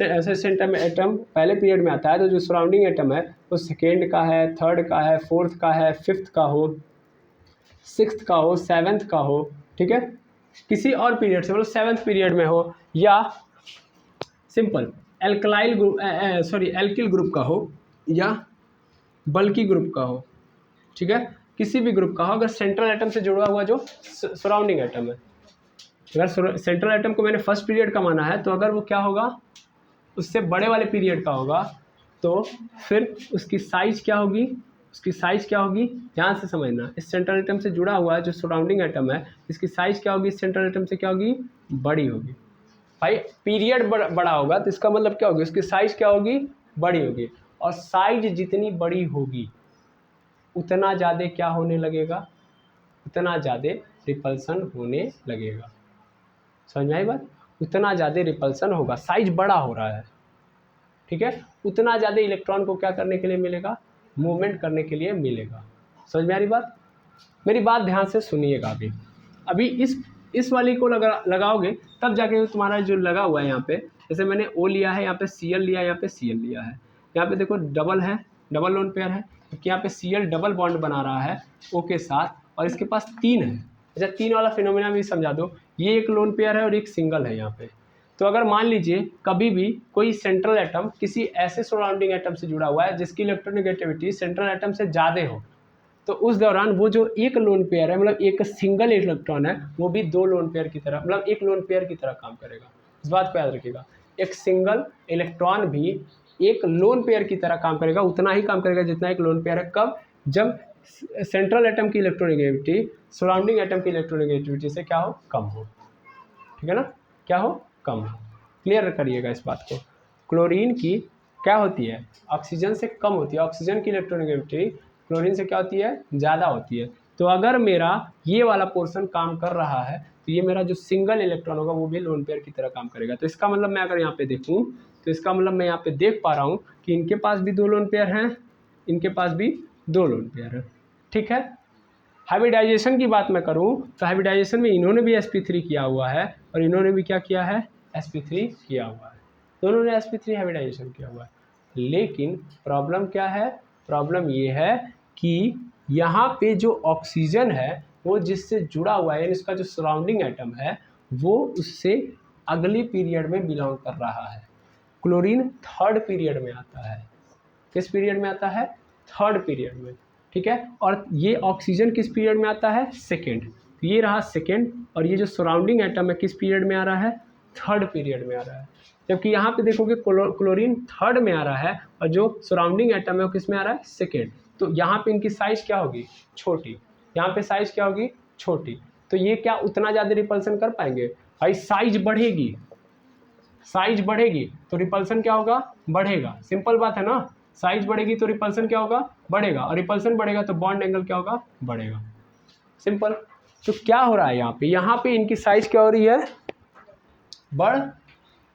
ऐसे सेंट्रल एटम पहले पीरियड में आता है, तो जो सराउंडिंग एटम है वो सेकेंड का है, थर्ड का है, फोर्थ का है, फिफ्थ का हो, सिक्स्थ का हो, सेवन्थ का हो। ठीक है, किसी और पीरियड से, मतलब सेवन्थ पीरियड में हो, या सिंपल एल्कलाइल ग्रुप एल्किल ग्रुप का हो, या बल्कि ग्रुप का हो। ठीक है, किसी भी ग्रुप का हो, अगर सेंट्रल एटम से जुड़ा हुआ जो सराउंडिंग एटम है, अगर सेंट्रल एटम को मैंने फर्स्ट पीरियड का माना है, तो अगर वो क्या होगा, उससे बड़े वाले पीरियड का होगा, तो फिर उसकी साइज क्या होगी, उसकी साइज क्या होगी, ध्यान से समझना। इस सेंट्रल एटम से जुड़ा हुआ जो सराउंडिंग एटम है, इसकी साइज क्या होगी, इस सेंट्रल एटम से क्या होगी, बड़ी होगी। भाई पीरियड बड़ा होगा तो इसका मतलब क्या होगी, उसकी साइज क्या होगी, बड़ी होगी। और साइज जितनी बड़ी होगी उतना ज़्यादा क्या होने लगेगा, उतना ज़्यादा रिपल्सन होने लगेगा। समझ में आई बात, उतना ज़्यादा रिपल्सन होगा, साइज बड़ा हो रहा है। ठीक है, उतना ज़्यादा इलेक्ट्रॉन को क्या करने के लिए मिलेगा, मूवमेंट करने के लिए मिलेगा। समझ में आ रही बात, मेरी बात ध्यान से सुनिएगा। अभी इस वाली को लगाओगे तब जाके तुम्हारा जो लगा हुआ है यहाँ पे, जैसे मैंने O लिया है, यहाँ पे Cl लिया है, यहाँ पे Cl लिया है, यहाँ पे देखो डबल है, डबल लोन पेयर है, क्योंकि यहाँ पे Cl डबल बॉन्ड बना रहा है O के साथ, और इसके पास 3 है। अच्छा, 3 वाला फिनोमिना भी समझा दो, ये एक लोन पेयर है और एक सिंगल है यहाँ पे। तो अगर मान लीजिए कभी भी कोई सेंट्रल एटम किसी ऐसे सराउंडिंग एटम से जुड़ा हुआ है जिसकी इलेक्ट्रोनेगेटिविटी सेंट्रल एटम से ज़्यादा हो, तो उस दौरान वो जो एक लोन पेयर है, मतलब एक सिंगल इलेक्ट्रॉन है, वो भी 2 लोन पेयर की तरह, मतलब एक लोन पेयर की तरह काम करेगा। इस बात को याद रखिएगा, एक सिंगल इलेक्ट्रॉन भी एक लोन पेयर की तरह काम करेगा, उतना ही काम करेगा जितना एक लोन पेयर है। कब, जब सेंट्रल एटम की इलेक्ट्रोनेगेटिविटी सराउंडिंग एटम की इलेक्ट्रोनेगेटिविटी से क्या हो, कम हो। ठीक है ना, क्या हो, कम हो। क्लियर करिएगा इस बात को। क्लोरीन की क्या होती है, ऑक्सीजन से कम होती है, ऑक्सीजन की इलेक्ट्रोनेगेटिविटी क्लोरीन से क्या होती है, ज़्यादा होती है। तो अगर मेरा ये वाला पोर्शन काम कर रहा है तो ये मेरा जो सिंगल इलेक्ट्रॉन होगा वो भी लोन पेयर की तरह काम करेगा। तो इसका मतलब मैं अगर यहाँ पे देखूँ तो इसका मतलब मैं यहाँ पे देख पा रहा हूँ कि इनके पास भी 2 लोन पेयर हैं, इनके पास भी 2 लोन पेयर हैं। ठीक है, हाइब्रिडाइजेशन की बात मैं करूं तो हाइब्रिडाइजेशन में इन्होंने भी sp3 किया हुआ है और इन्होंने भी क्या किया है, sp3 किया हुआ है, दोनों ने sp3 हाइब्रिडाइजेशन किया हुआ है। लेकिन प्रॉब्लम क्या है, प्रॉब्लम ये है कि यहाँ पे जो ऑक्सीजन है वो जिससे जुड़ा हुआ है, यानी इसका जो सराउंडिंग एटम है वो उससे अगली पीरियड में बिलोंग कर रहा है। क्लोरीन थर्ड पीरियड में आता है, किस पीरियड में आता है, थर्ड पीरियड में। ठीक है, और ये ऑक्सीजन किस पीरियड में आता है, सेकेंड। तो ये रहा सेकेंड, और ये जो सराउंडिंग एटम है किस पीरियड में आ रहा है, थर्ड पीरियड में आ रहा है। जबकि यहाँ पे देखोगे क्लोरीन थर्ड में आ रहा है और जो सराउंडिंग एटम है वो किस में आ रहा है, सेकेंड। तो यहाँ पे इनकी साइज क्या होगी, छोटी, यहाँ पे साइज क्या होगी, छोटी। तो ये क्या उतना ज़्यादा रिपल्सन कर पाएंगे भाई, साइज बढ़ेगी, साइज बढ़ेगी तो रिपल्सन क्या होगा, बढ़ेगा। सिंपल बात है ना, साइज बढ़ेगी तो रिपल्सन क्या होगा, बढ़ेगा, और रिपल्सन बढ़ेगा तो बॉन्ड एंगल क्या होगा, बढ़ेगा। सिंपल। तो क्या हो रहा है यहाँ पे इनकी साइज क्या हो रही है, बढ़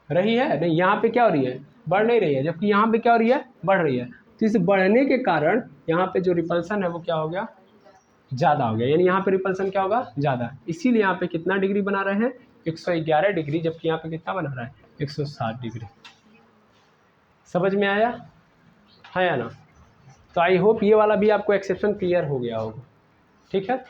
रही है, नहीं यहाँ पे क्या हो रही है, बढ़ नहीं रही है, जबकि यहाँ पे क्या हो रही है, बढ़ रही है। तो इस बढ़ने के कारण यहाँ पे जो रिपल्सन है वो क्या हो गया, ज़्यादा हो गया, यानी यहाँ पे रिपल्सन क्या होगा, ज़्यादा। इसीलिए यहाँ पे कितना डिग्री बना रहे हैं, 111 डिग्री, जबकि यहाँ पे कितना बना रहा है, 160 डिग्री। समझ में आया है या ना। तो आई होप ये वाला भी आपको एक्सेप्शन क्लियर हो गया होगा, ठीक है।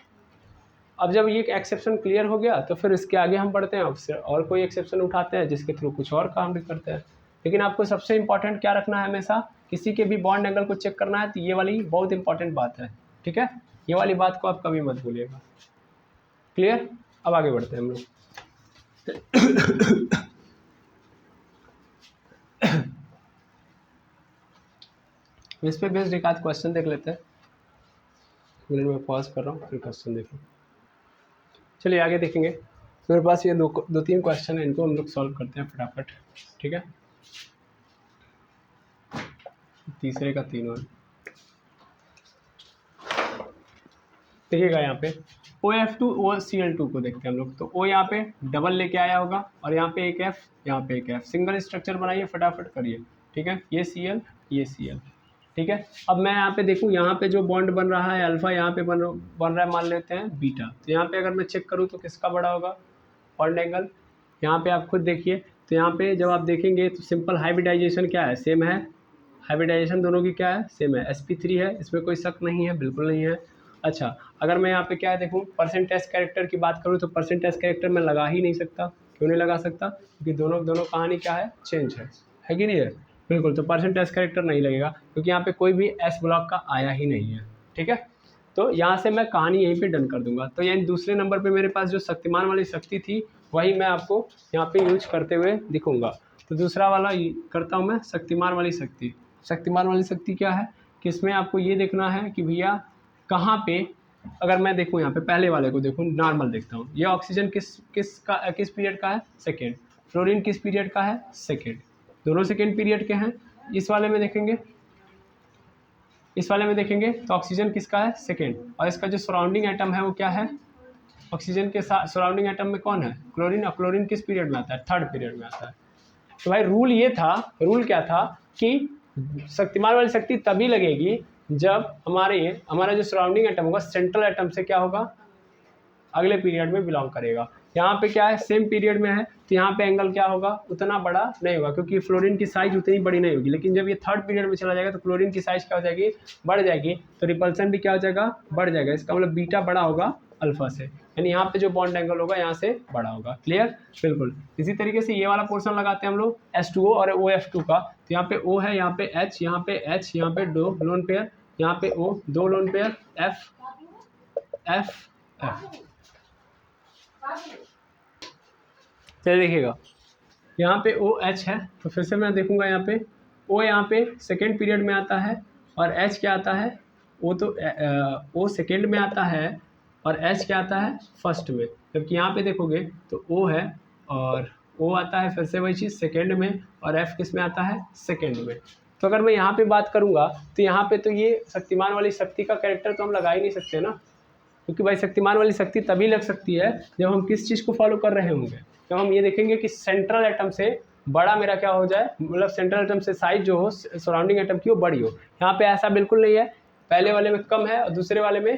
अब जब ये एक्सेप्शन क्लियर हो गया तो फिर इसके आगे हम बढ़ते हैं, अब और कोई एक्सेप्शन उठाते हैं जिसके थ्रू कुछ और काम भी करते हैं। लेकिन आपको सबसे इंपॉर्टेंट क्या रखना है, हमेशा किसी के भी बॉन्ड एंगल को चेक करना है तो ये वाली बहुत इंपॉर्टेंट बात है, ठीक है। ये वाली बात को आप कभी मत भूलिएगा। क्लियर। अब आगे बढ़ते हैं हम लोग। इस पे बेस्ड एक आध क्वेश्चन देख लेते हैं। मैं पॉज कर रहा हूँ, फिर क्वेश्चन देखो। चलिए आगे देखेंगे। तो मेरे पास ये दो तीन क्वेश्चन है, इनको हम लोग सॉल्व करते हैं फटाफट, ठीक है। तीसरे का 3 और देखिएगा। यहाँ पे OF2 OCl2 को देखते हैं हम लोग। तो O यहाँ पे डबल लेके आया होगा और यहाँ पे एक F, यहाँ पे एक F, सिंगल स्ट्रक्चर बनाइए, फटाफट करिए, ठीक है। ये Cl, ये Cl, ठीक है। अब मैं यहाँ पे देखूँ, यहाँ पे जो बॉन्ड बन रहा है अल्फा, यहाँ पे बन रहा है मान लेते हैं बीटा। तो यहाँ पे अगर मैं चेक करूँ तो किसका बड़ा होगा, बॉन्ड एंगल। यहाँ पे आप खुद देखिए। तो यहाँ पे जब आप देखेंगे तो सिंपल हाइब्रिडाइजेशन क्या है, सेम है। हाइब्रिडाइजेशन दोनों की क्या है, सेम है, sp3 है, इसमें कोई शक नहीं है, बिल्कुल नहीं है। अच्छा, अगर मैं यहाँ पे क्या देखूँ, परसेंटेज कैरेक्टर की बात करूँ तो परसेंटेज कैरेक्टर मैं लगा ही नहीं सकता। क्यों नहीं लगा सकता, क्योंकि दोनों कहानी क्या है, चेंज है कि नहीं है, बिल्कुल। तो परसेंटेज कैरेक्टर नहीं लगेगा क्योंकि यहाँ पे कोई भी एस ब्लॉक का आया ही नहीं है, ठीक है। तो यहाँ से मैं कहानी यहीं पे डन कर दूंगा। तो यानी दूसरे नंबर पे मेरे पास जो शक्तिमान वाली शक्ति थी वही मैं आपको यहाँ पे यूज करते हुए दिखूंगा। तो दूसरा वाला करता हूँ मैं, शक्तिमान वाली शक्ति। शक्तिमान वाली शक्ति क्या है कि इसमें आपको ये देखना है कि भैया कहाँ पे, अगर मैं देखूँ यहाँ पे पहले वाले को देखूँ, नॉर्मल देखता हूँ, ये ऑक्सीजन किस पीरियड का है, सेकेंड। फ्लोरीन किस पीरियड का है, सेकेंड। दोनों सेकेंड पीरियड के हैं। इस वाले में देखेंगे, तो ऑक्सीजन किसका है, सेकेंड। और इसका जो सराउंडिंग एटम है वो क्या है, ऑक्सीजन के साथ सराउंडिंग एटम में कौन है, क्लोरीन। और क्लोरीन किस पीरियड में आता है, थर्ड पीरियड में आता है। तो भाई रूल क्या था कि शक्तिमान वाली शक्ति तभी लगेगी जब हमारा जो सराउंडिंग एटम होगा सेंट्रल एटम से क्या होगा, अगले पीरियड में बिलोंग करेगा। यहाँ पे क्या है, सेम पीरियड में है, तो यहाँ पे एंगल क्या होगा, उतना बड़ा नहीं होगा, क्योंकि फ्लोरीन की साइज उतनी बड़ी नहीं होगी। लेकिन जब ये थर्ड पीरियड में चला जाएगा तो क्लोरीन की साइज क्या हो जाएगी, बढ़ जाएगी, तो रिपल्सन भी क्या हो जाएगा, बढ़ जाएगा। इसका मतलब बीटा बड़ा होगा अल्फा से, यानी यहाँ पे जो बॉन्ड एंगल होगा यहाँ से बड़ा होगा। क्लियर, बिल्कुल। इसी तरीके से ये वाला पोर्शन लगाते हैं हम लोग H2O और OF2 का। तो यहाँ पे O है, यहाँ पे H, यहाँ पे H, यहाँ पे दो लोन पेयर, यहाँ पे O, दो lone pair, F F F। चलिए देखिएगा, यहाँ पे OH है, तो फिर से मैं देखूंगा यहाँ पे O यहाँ पे सेकेंड पीरियड में आता है और H क्या आता है, O सेकेंड में आता है और H क्या आता है, फर्स्ट में। जबकि यहाँ पे देखोगे तो O है और O आता है फिर से वही चीज़ सेकेंड में, और F किस में आता है, सेकेंड में। तो अगर मैं यहाँ पे बात करूँगा तो यहाँ पे तो ये शक्तिमान वाली शक्ति का कैरेक्टर तो हम लगा ही नहीं सकते ना, क्योंकि भाई शक्तिमान वाली शक्ति तभी लग सकती है जब हम किस चीज़ को फॉलो कर रहे होंगे, जब हम ये देखेंगे कि सेंट्रल एटम से बड़ा मेरा क्या हो जाए, मतलब सेंट्रल एटम से साइज जो हो सराउंडिंग एटम की वो बड़ी हो। यहाँ पे ऐसा बिल्कुल नहीं है, पहले वाले में कम है और दूसरे वाले में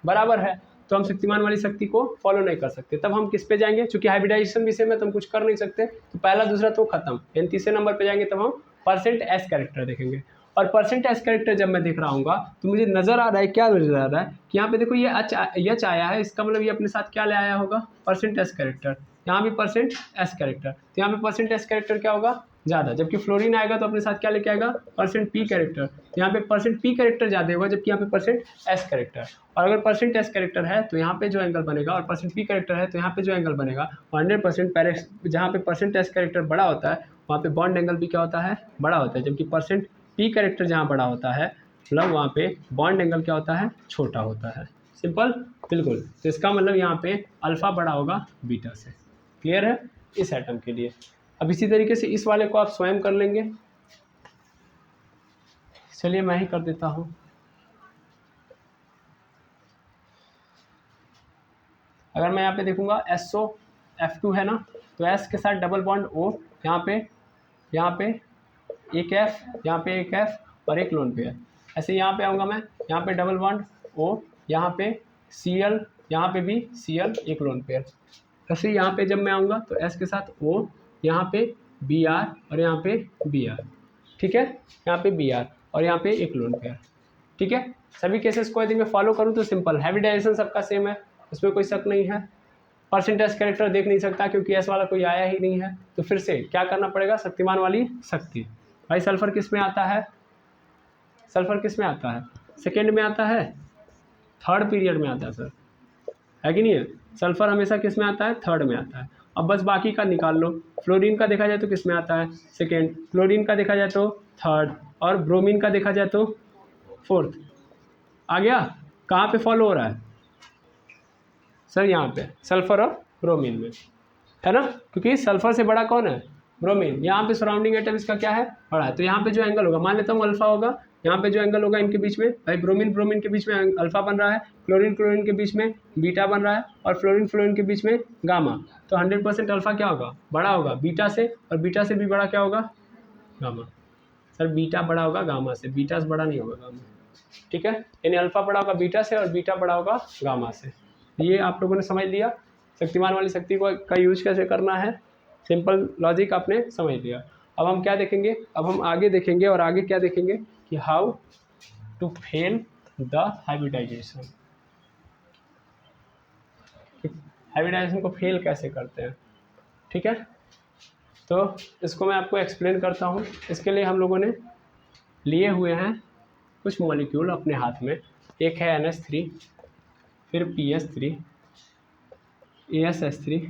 बराबर है, तो हम शक्तिमान वाली शक्ति को फॉलो नहीं कर सकते। तब हम किस पे जाएंगे, चूंकि हाइब्रिडाइजेशन विषय में तो हम कुछ कर नहीं सकते, तो पहला दूसरा तो खत्म, यानी तीसरे नंबर पे जाएंगे तब हम परसेंट एस कैरेक्टर देखेंगे। और परसेंट एस कैरेक्टर जब मैं देख रहा हूँगा तो मुझे नज़र आ रहा है, क्या नज़र आ रहा है कि यहाँ पे देखो ये एच आया है, इसका मतलब ये अपने साथ क्या ले आया होगा, परसेंट एस कैरेक्टर। यहाँ भी परसेंट एस कैरेक्टर, तो यहाँ पे परसेंट एस कैरेक्टर क्या होगा, ज़्यादा, जबकि फ्लोरीन आएगा तो अपने साथ क्या लेके आएगा, परसेंट पी कैरेक्टर। यहाँ पे परसेंट पी कैरेक्टर ज़्यादा होगा, जबकि यहाँ पे परसेंट एस कैरेक्टर। और अगर परसेंट एस कैरेक्टर है तो यहाँ पे जो एंगल बनेगा, और परसेंट पी कैरेक्टर है तो यहाँ पे जो एंगल बनेगा 100% जहाँ पे परसेंट एस कैरेक्टर बड़ा होता है वहाँ पे बॉन्ड एंगल भी क्या होता है, बड़ा होता है, जबकि परसेंट पी कैरेक्टर जहाँ बड़ा होता है मतलब वहाँ पे बॉन्ड एंगल क्या होता है, छोटा होता है। सिंपल, बिल्कुल। तो इसका मतलब यहाँ पे अल्फ़ा बड़ा होगा बीटा से। क्लियर है इस एटम के लिए। अब इसी तरीके से इस वाले को आप स्वयं कर लेंगे। चलिए मैं ही कर देता हूँ। अगर मैं यहाँ पे देखूंगा SO F2 है ना, तो S के साथ डबल बॉन्ड O, यहाँ पे एक F, यहाँ पे एक F और एक लोन पेयर। ऐसे यहाँ पे आऊँगा मैं, यहाँ पे डबल बॉन्ड O, यहाँ पे Cl, यहाँ पे भी Cl, एक लोन पेयर। ऐसे यहाँ पे जब मैं आऊँगा तो S के साथ O, यहाँ पे Br और यहाँ पे Br, ठीक है, यहाँ पे Br और यहाँ पे एक लोन पेयर, ठीक है। सभी केसेस को यदि मैं फॉलो करूँ तो सिंपल, हाइब्रिडाइजेशन सबका सेम है, उसमें कोई शक नहीं है। परसेंटेज कैरेक्टर देख नहीं सकता क्योंकि एस वाला कोई आया ही नहीं है, तो फिर से क्या करना पड़ेगा, शक्तिमान वाली शक्ति। भाई सल्फर किस में आता है, सल्फर किस में आता है, सेकेंड में आता है, थर्ड पीरियड में आता है सर, है कि नहीं है। सल्फर हमेशा किस में आता है, थर्ड में आता है। अब बस बाकी का निकाल लो। फ्लोरीन का देखा जाए तो किस में आता है, सेकेंड। क्लोरीन का देखा जाए तो थर्ड, और ब्रोमीन का देखा जाए तो फोर्थ। आ गया, कहाँ पे फॉलो हो रहा है सर, यहाँ पे सल्फर और ब्रोमीन में, है ना, क्योंकि सल्फर से बड़ा कौन है, ब्रोमीन। यहाँ पे सराउंडिंग एटम इसका क्या है, बड़ा है। तो यहाँ पे जो एंगल होगा, मान लेता हूँ अल्फा होगा, यहाँ पे जो एंगल होगा इनके बीच में, भाई ब्रोमीन ब्रोमीन के बीच में अल्फा बन रहा है, क्लोरीन क्लोरीन के बीच में बीटा बन रहा है, और फ्लोरीन फ्लोरीन के बीच में गामा। तो 100% अल्फा क्या होगा, बड़ा होगा बीटा से, और बीटा से भी बड़ा क्या होगा, गामा। सर बीटा बड़ा होगा गामा से, बीटा से बड़ा नहीं होगा गामा, ठीक है। यानी अल्फा बड़ा होगा बीटा से और बीटा बड़ा होगा गामा से। ये आप लोगों ने समझ लिया शक्तिमान वाली शक्ति को का यूज कैसे करना है, सिंपल लॉजिक आपने समझ लिया। अब हम क्या देखेंगे, अब हम आगे देखेंगे, और आगे क्या देखेंगे कि how to fail the hybridisation, hybridisation को फेल कैसे करते हैं, ठीक है। तो इसको मैं आपको एक्सप्लेन करता हूँ। इसके लिए हम लोगों ने लिए हुए हैं कुछ मॉलिक्यूल अपने हाथ में, एक है NH3, फिर PS3, ASH3,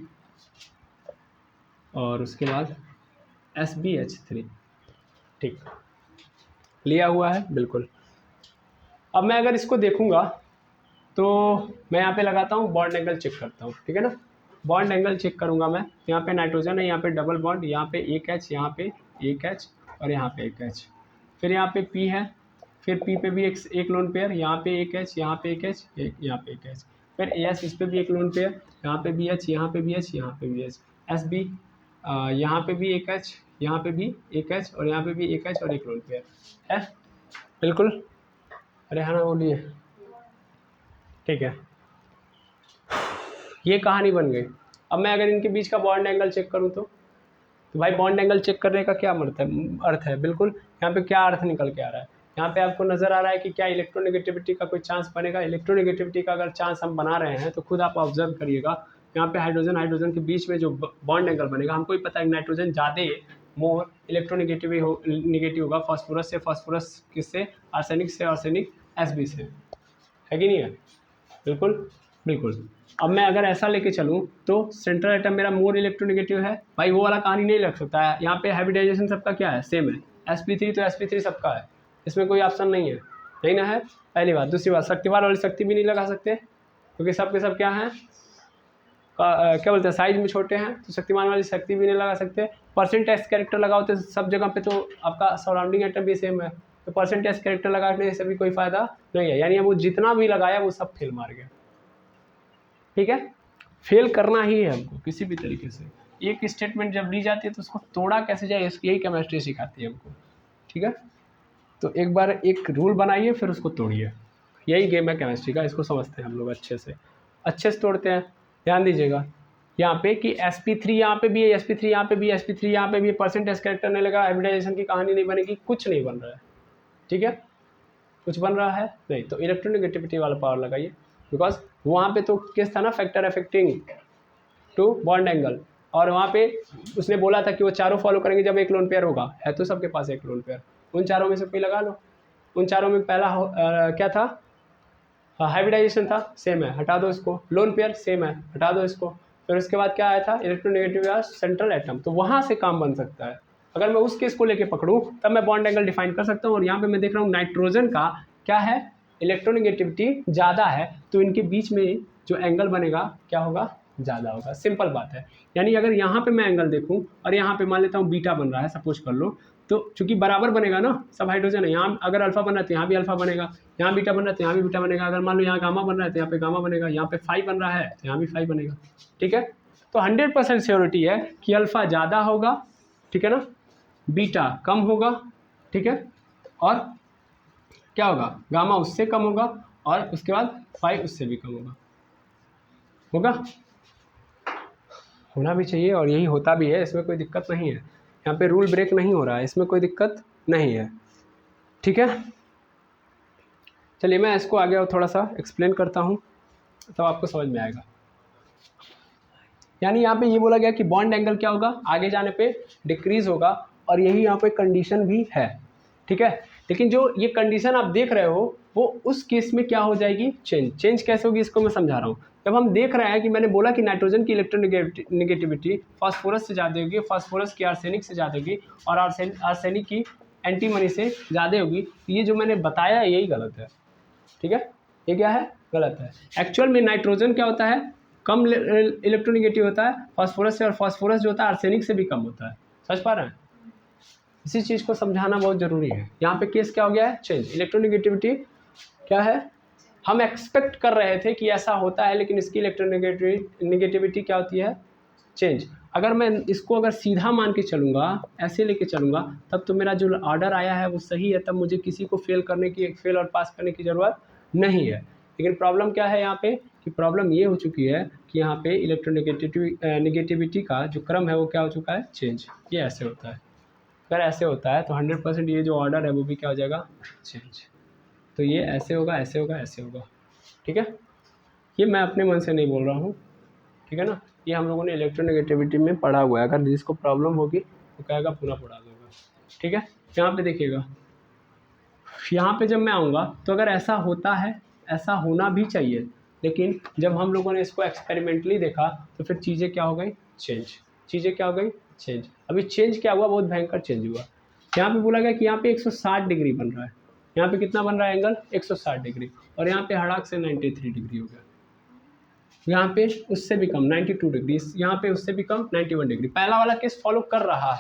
और उसके बाद SbH3, ठीक लिया हुआ है, बिल्कुल। अब मैं अगर इसको देखूंगा तो मैं यहाँ पे लगाता हूँ बॉन्ड एंगल चेक करता हूँ, ठीक है ना। बॉन्ड एंगल चेक करूँगा मैं, यहाँ पे नाइट्रोजन है, यहाँ पे डबल बॉन्ड, यहाँ पे एक H, यहाँ पे एक H और यहाँ पे एक H, फिर यहाँ पे P है, फिर P पे भी एक लोन पेयर, यहाँ पे एक H, यहाँ पे एक H, यहाँ पे एक H, फिर AS, इस पे भी एक लोन पेयर, यहाँ पे भी H, यहाँ पे भी H, यहाँ पे भी H, SB, यहाँ पे भी एक H, यहाँ पे भी एक H और यहाँ पे भी एक H और एक लोन पेयर है, बिल्कुल। अरे हाँ ना बोलिए, ठीक है, ये कहानी बन गई। अब मैं अगर इनके बीच का बॉन्ड एंगल चेक करूँ तो भाई बॉन्ड एंगल चेक करने का क्या अर्थ है, बिल्कुल यहाँ पे क्या अर्थ निकल के आ रहा है, यहाँ पे आपको नज़र आ रहा है कि क्या इलेक्ट्रोनेगेटिविटी का कोई चांस बनेगा। इलेक्ट्रोनेगेटिविटी का अगर चांस हम बना रहे हैं तो खुद आप ऑब्जर्व करिएगा, यहाँ पे हाइड्रोजन हाइड्रोजन के बीच में जो बॉन्ड एंगल बनेगा, हमको ही पता है नाइट्रोजन ज़्यादा मोर इलेक्ट्रोनेगेटिव होगा फॉस्फोरस से, फॉस्फोरस किससे, आर्सेनिक से, आर्सेनिक Sb से, है कि नहीं है, बिल्कुल बिल्कुल। अब मैं अगर ऐसा लेके चलूँ तो सेंट्रल एटम मेरा मोर इलेक्ट्रोनेगेटिव है, भाई वो वाला कहानी नहीं लग सकता है। यहाँ पे हाइब्रिडाइजेशन सबका क्या है, सेम है, sp3 तो sp3 सबका है, इसमें कोई ऑप्शन नहीं है, नहीं ना है, पहली बात। दूसरी बात, शक्तिमान वाली शक्ति भी नहीं लगा सकते क्योंकि सबके सब क्या हैं, क्या बोलते हैं, साइज में छोटे हैं, तो शक्तिमान वाली शक्ति भी नहीं लगा सकते। परसेंटेज कैरेक्टर लगाओ तो सब जगह पे तो आपका सराउंडिंग एटम भी सेम है, तो परसेंटेज कैरेक्टर लगाने से भी कोई फ़ायदा नहीं है, यानी वो जितना भी लगाया वो सब फेल मार गया, ठीक है। फेल करना ही है हमको किसी भी तरीके से। एक स्टेटमेंट जब ली जाती है तो उसको तोड़ा कैसे जाए, यही केमिस्ट्री सिखाती है हमको, ठीक है। तो एक बार एक रूल बनाइए फिर उसको तोड़िए, यही गेम है केमिस्ट्री का, इसको समझते हैं हम लोग अच्छे से तोड़ते हैं। ध्यान दीजिएगा यहाँ पे कि sp3 यहाँ पे भी है, sp3 यहाँ पे भी, sp3 यहाँ पे भी, परसेंटेज कैरेक्टर नहीं लगा, हाइब्रिडाइजेशन की कहानी नहीं बनेगी, कुछ नहीं बन रहा है, ठीक है, कुछ बन रहा है नहीं। तो इलेक्ट्रोनेगेटिविटी वाला पावर लगाइए, बिकॉज वहाँ पे तो केस था ना factor affecting to bond angle, और वहाँ पे उसने बोला था कि वो चारों फॉलो करेंगे जब एक लोन पेयर होगा, है तो सबके पास एक लोन पेयर, उन चारों में से कोई लगा लो। उन चारों में पहला क्या था, हाइब्रिडाइजेशन था, सेम है, हटा दो इसको। लोन पेयर सेम है, हटा दो इसको। फिर उसके बाद क्या आया था, इलेक्ट्रोनेगेटिव या सेंट्रल एटम, तो वहाँ से काम बन सकता है। अगर मैं उस केस को लेके पकड़ूँ तब मैं बॉन्ड एंगल डिफाइन कर सकता हूँ। और यहाँ पे मैं देख रहा हूँ नाइट्रोजन का क्या है, इलेक्ट्रोनेगेटिविटी ज़्यादा है, तो इनके बीच में जो एंगल बनेगा क्या होगा, ज़्यादा होगा। सिंपल बात है। यानी अगर यहाँ पे मैं एंगल देखूँ और यहाँ पे मान लेता हूँ बीटा बन रहा है, सपोज कर लो, तो चूंकि बराबर बनेगा ना, सब हाइड्रोजन है, यहाँ अगर अल्फा बन रहा है तो यहाँ भी अल्फा बनेगा, यहाँ बीटा बन रहा है तो यहाँ भी बीटा बनेगा। अगर मान लो यहाँ गामा बन रहा है तो यहाँ पे गामा बनेगा, यहाँ पे फाई बन रहा है तो यहाँ भी फाई बनेगा। ठीक है, तो 100% श्योरिटी है कि अल्फा ज़्यादा होगा, ठीक है ना, बीटा कम होगा, ठीक है, और क्या होगा, गामा उससे कम होगा, और उसके बाद फाई उससे भी कम होगा। होना भी चाहिए और यही होता भी है, इसमें कोई दिक्कत नहीं है। यहाँ पे रूल ब्रेक नहीं हो रहा है, इसमें कोई दिक्कत नहीं है। ठीक है, चलिए मैं इसको आगे और थोड़ा सा एक्सप्लेन करता हूँ तो आपको समझ में आएगा। यानी यहाँ पे ये बोला गया कि बॉन्ड एंगल क्या होगा, आगे जाने पे डिक्रीज होगा, और यही यहाँ पे कंडीशन भी है। ठीक है, लेकिन जो ये कंडीशन आप देख रहे हो वो उस केस में क्या हो जाएगी, चेंज कैसे होगी, इसको मैं समझा रहा हूँ। जब हम देख रहे हैं कि मैंने बोला कि नाइट्रोजन की इलेक्ट्रोनेगेटिविटी फास्फोरस से ज़्यादा होगी, फास्फोरस की आर्सेनिक से ज़्यादा होगी, और आर्सेनिक की एंटीमनी से ज़्यादा होगी, ये जो मैंने बताया यही गलत है। ठीक है, ये क्या है, गलत है। एक्चुअल में नाइट्रोजन क्या होता है, कम इलेक्ट्रोनेगेटिव होता है फास्फोरस से, और फास्फोरस जो होता है आर्सेनिक से भी कम होता है। समझ पा रहे हैं, इसी चीज़ को समझाना बहुत ज़रूरी है। यहाँ पे केस क्या हो गया है, चेंज। इलेक्ट्रोनेगेटिविटी क्या है, हम एक्सपेक्ट कर रहे थे कि ऐसा होता है, लेकिन इसकी इलेक्ट्रोनेगेटिविटी क्या होती है, चेंज। अगर मैं इसको अगर सीधा मान के चलूँगा, ऐसे लेके चलूँगा, तब तो मेरा जो ऑर्डर आया है वो सही है, तब मुझे किसी को फेल और पास करने की ज़रूरत नहीं है। लेकिन प्रॉब्लम क्या है यहाँ पे, कि प्रॉब्लम ये हो चुकी है कि यहाँ पे इलेक्ट्रोनेगेटिविटी का जो क्रम है वो क्या हो चुका है, चेंज। ये ऐसे होता है, अगर ऐसे होता है तो 100% ये जो ऑर्डर है वो भी क्या हो जाएगा, चेंज। तो ये ऐसे होगा, ऐसे होगा, ऐसे होगा। ठीक है, ये मैं अपने मन से नहीं बोल रहा हूँ, ठीक है ना, ये हम लोगों ने इलेक्ट्रोनेगेटिविटी में पढ़ा हुआ है। अगर जिसको प्रॉब्लम होगी तो कहेगा पूरा पढ़ा दूंगा। ठीक है, यहाँ पे देखिएगा, यहाँ पे जब मैं आऊँगा तो अगर ऐसा होता है, ऐसा होना भी चाहिए, लेकिन जब हम लोगों ने इसको एक्सपेरिमेंटली देखा तो फिर चीज़ें क्या हो गई, चेंज। चीज़ें क्या हो गई, चेंज। अभी चेंज क्या हुआ, बहुत भयंकर चेंज हुआ। यहाँ पे बोला गया कि यहाँ पे 160 डिग्री बन रहा है, यहाँ पे कितना बन रहा है एंगल, 160 डिग्री, और यहाँ पे हड़ाक से 93 डिग्री हो गया। यहाँ पे उससे भी कम 92 डिग्री, यहाँ पे उससे भी कम 91 डिग्री। पहला वाला केस फॉलो कर रहा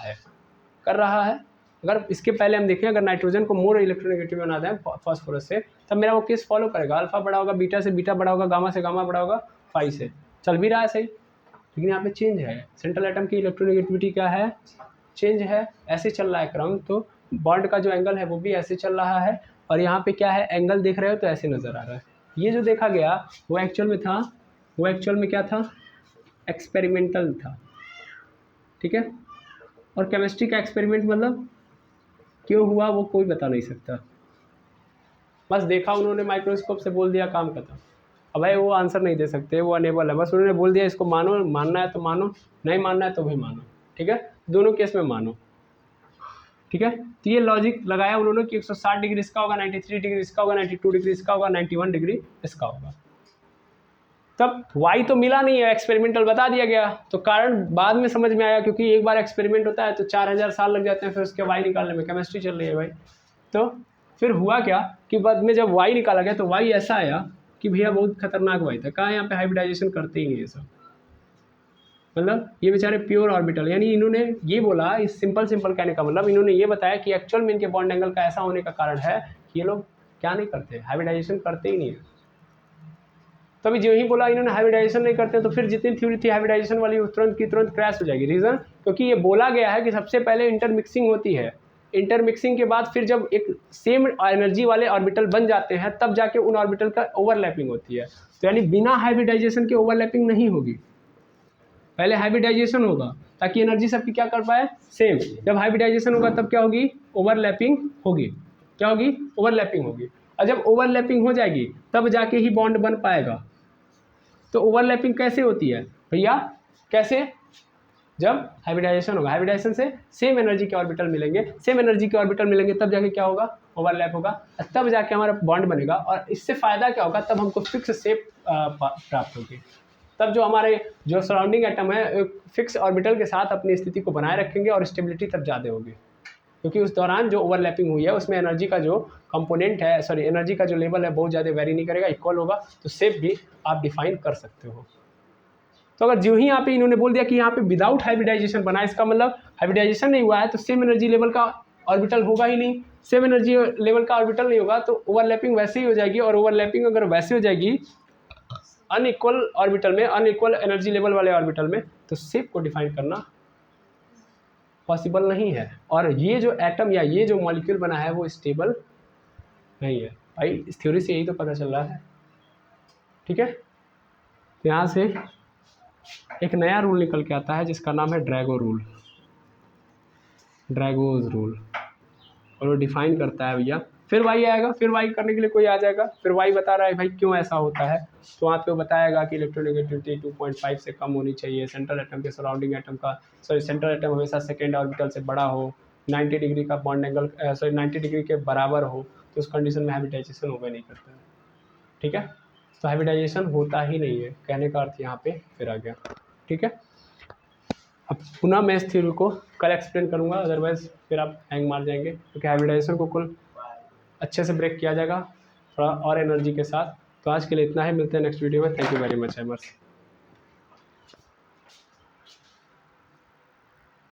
है। अगर इसके पहले हम देखें, अगर नाइट्रोजन को मोर इलेक्ट्रोनेगेटिव बना दें फास्फोरस से, तब मेरा वो केस फॉलो करेगा, अल्फा बड़ा होगा, बीटा से बीटा बड़ा होगा, गामा से गामा बड़ा होगा, फाई से चल भी रहा है सही। लेकिन यहाँ पे चेंज है, सेंट्रल एटम की इलेक्ट्रोनेगेटिविटी क्या है, चेंज है, ऐसे चल रहा है क्रम, तो बॉन्ड का जो एंगल है वो भी ऐसे चल रहा है। और यहाँ पे क्या है, एंगल देख रहे हो तो ऐसे नज़र आ रहा है। ये जो देखा गया वो एक्चुअल में था, वो एक्चुअल में क्या था, एक्सपेरिमेंटल था। ठीक है, और केमिस्ट्री का एक्सपेरिमेंट मतलब क्यों हुआ वो कोई बता नहीं सकता, बस देखा उन्होंने माइक्रोस्कोप से, बोल दिया, काम खत्म। अब भाई वो आंसर नहीं दे सकते, वो अनेबल है, बस उन्होंने बोल दिया इसको मानो, मानना है तो मानो, नहीं मानना है तो भी मानो। ठीक है, दोनों केस में मानो। ठीक है, तो ये लॉजिक लगाया उन्होंने कि 160 डिग्री इसका होगा, 93 डिग्री इसका होगा, 92 डिग्री इसका होगा, 91 डिग्री इसका होगा। तब वाई तो मिला नहीं है, एक्सपेरिमेंटल बता दिया गया, तो कारण बाद में समझ में आया, क्योंकि एक बार एक्सपेरिमेंट होता है तो 4000 साल लग जाते हैं फिर उसके वाई निकालने में, केमिस्ट्री चल रही है भाई। तो फिर हुआ क्या कि बाद में जब वाई निकाला गया तो वाई ऐसा आया कि भैया बहुत खतरनाक वाई था। कहाँ, यहाँ पे हाइब्रिडाइजेशन करते ही नहीं है सब, मतलब ये बेचारे प्योर ऑर्बिटल। यानी इन्होंने ये बोला, इस सिंपल कहने का मतलब इन्होंने ये बताया कि एक्चुअल में इनके बॉन्ड एंगल का ऐसा होने का कारण है कि ये लोग क्या नहीं करते, हाइब्रिडाइजेशन करते ही नहीं है। तो अभी जो ही बोला इन्होंने हाइब्रिडाइजेशन नहीं करते, तो फिर जितनी थ्योरी थी हाइब्रिडाइजेशन वाली वो तुरंत की तुरंत क्रैश हो जाएगी। रीज़न, क्योंकि ये बोला गया है कि सबसे पहले इंटरमिक्सिंग होती है, इंटरमिक्सिंग के बाद फिर जब एक सेम एनर्जी वाले ऑर्बिटल बन जाते हैं तब जाके उन ऑर्बिटल का ओवरलैपिंग होती है। तो यानी बिना हाइब्रिडाइजेशन के ओवरलैपिंग नहीं होगी, पहले हाइब्रिडाइजेशन होगा ताकि एनर्जी सबकी क्या कर पाए, सेम। जब हाइब्रिडाइजेशन होगा तब क्या होगी, ओवरलैपिंग होगी। क्या होगी, ओवरलैपिंग होगी। और जब ओवरलैपिंग हो जाएगी तब जाके ही बॉन्ड बन पाएगा। तो ओवरलैपिंग कैसे होती है भैया, कैसे, जब हाइब्रिडाइजेशन होगा, हाइब्रिडाइजेशन से सेम एनर्जी के ऑर्बिटल मिलेंगे, सेम एनर्जी के ऑर्बिटल मिलेंगे तब जाके क्या होगा, ओवरलैप होगा, तब जाके हमारा बॉन्ड बनेगा। और इससे फ़ायदा क्या होगा, तब हमको फिक्स शेप प्राप्त होगी। तब जो हमारे जो सराउंडिंग एटम है एक फिक्स ऑर्बिटल के साथ अपनी स्थिति को बनाए रखेंगे और स्टेबिलिटी तब ज़्यादा होगी, क्योंकि उस दौरान जो ओवरलैपिंग हुई है उसमें एनर्जी का जो कंपोनेंट है, सॉरी एनर्जी का जो लेवल है बहुत ज़्यादा वेरी नहीं करेगा, इक्वल होगा, तो शेप भी आप डिफाइन कर सकते हो। तो अगर जो ही यहाँ पे इन्होंने बोल दिया कि यहाँ पे विदाउट हाइब्रिडाइजेशन बना, इसका मतलब हाइब्रिडाइजेशन नहीं हुआ है तो सेम एनर्जी लेवल का ऑर्बिटल होगा ही नहीं, सेम एनर्जी लेवल का ऑर्बिटल नहीं होगा तो ओवरलैपिंग वैसे ही हो जाएगी। और ओवरलैपिंग अगर वैसे हो जाएगी अनइक्वल ऑर्बिटल में, अनइक्वल एनर्जी लेवल वाले ऑर्बिटल में, तो शेप को डिफाइन करना पॉसिबल नहीं है। और ये जो एटम या ये जो मॉलिक्यूल बना है वो स्टेबल नहीं है भाई, इस थ्योरी से यही तो पता चल रहा है। ठीक है, तो यहाँ से एक नया रूल निकल के आता है जिसका नाम है ड्रैगो रूल, ड्रैगोज रूल, और वो डिफाइन करता है भैया। फिर वाई आएगा, फिर वाई करने के लिए कोई आ जाएगा, फिर वाई बता रहा है भाई क्यों ऐसा होता है, तो वहाँ पे वो बताएगा कि इलेक्ट्रोनेगेटिविटी 2.5 से कम होनी चाहिए, सेंट्रल एटम के सराउंडिंग एटम का, सॉरी सेंट्रल एटम हमेशा सेकेंड ऑर्बिटल से बड़ा हो, 90 डिग्री का बॉन्ड एंगल, सॉरी 90 डिग्री के बराबर हो, तो उस कंडीशन में हाइब्रिडाइजेशन होगा नहीं करता है। ठीक है, तो हाइब्रिडाइजेशन होता ही नहीं है, कहने का अर्थ यहाँ पे फिर आ गया। ठीक है, अब पुनः मैं इस थ्योरी को कल एक्सप्लेन करूँगा, अदरवाइज फिर आप हैंग मार जाएंगे, क्योंकि हाइब्रिडाइजेशन को कुल अच्छे से ब्रेक किया जाएगा थोड़ा और एनर्जी के साथ। तो आज के लिए इतना ही, मिलते हैं नेक्स्ट वीडियो में। Thank you very much hammers.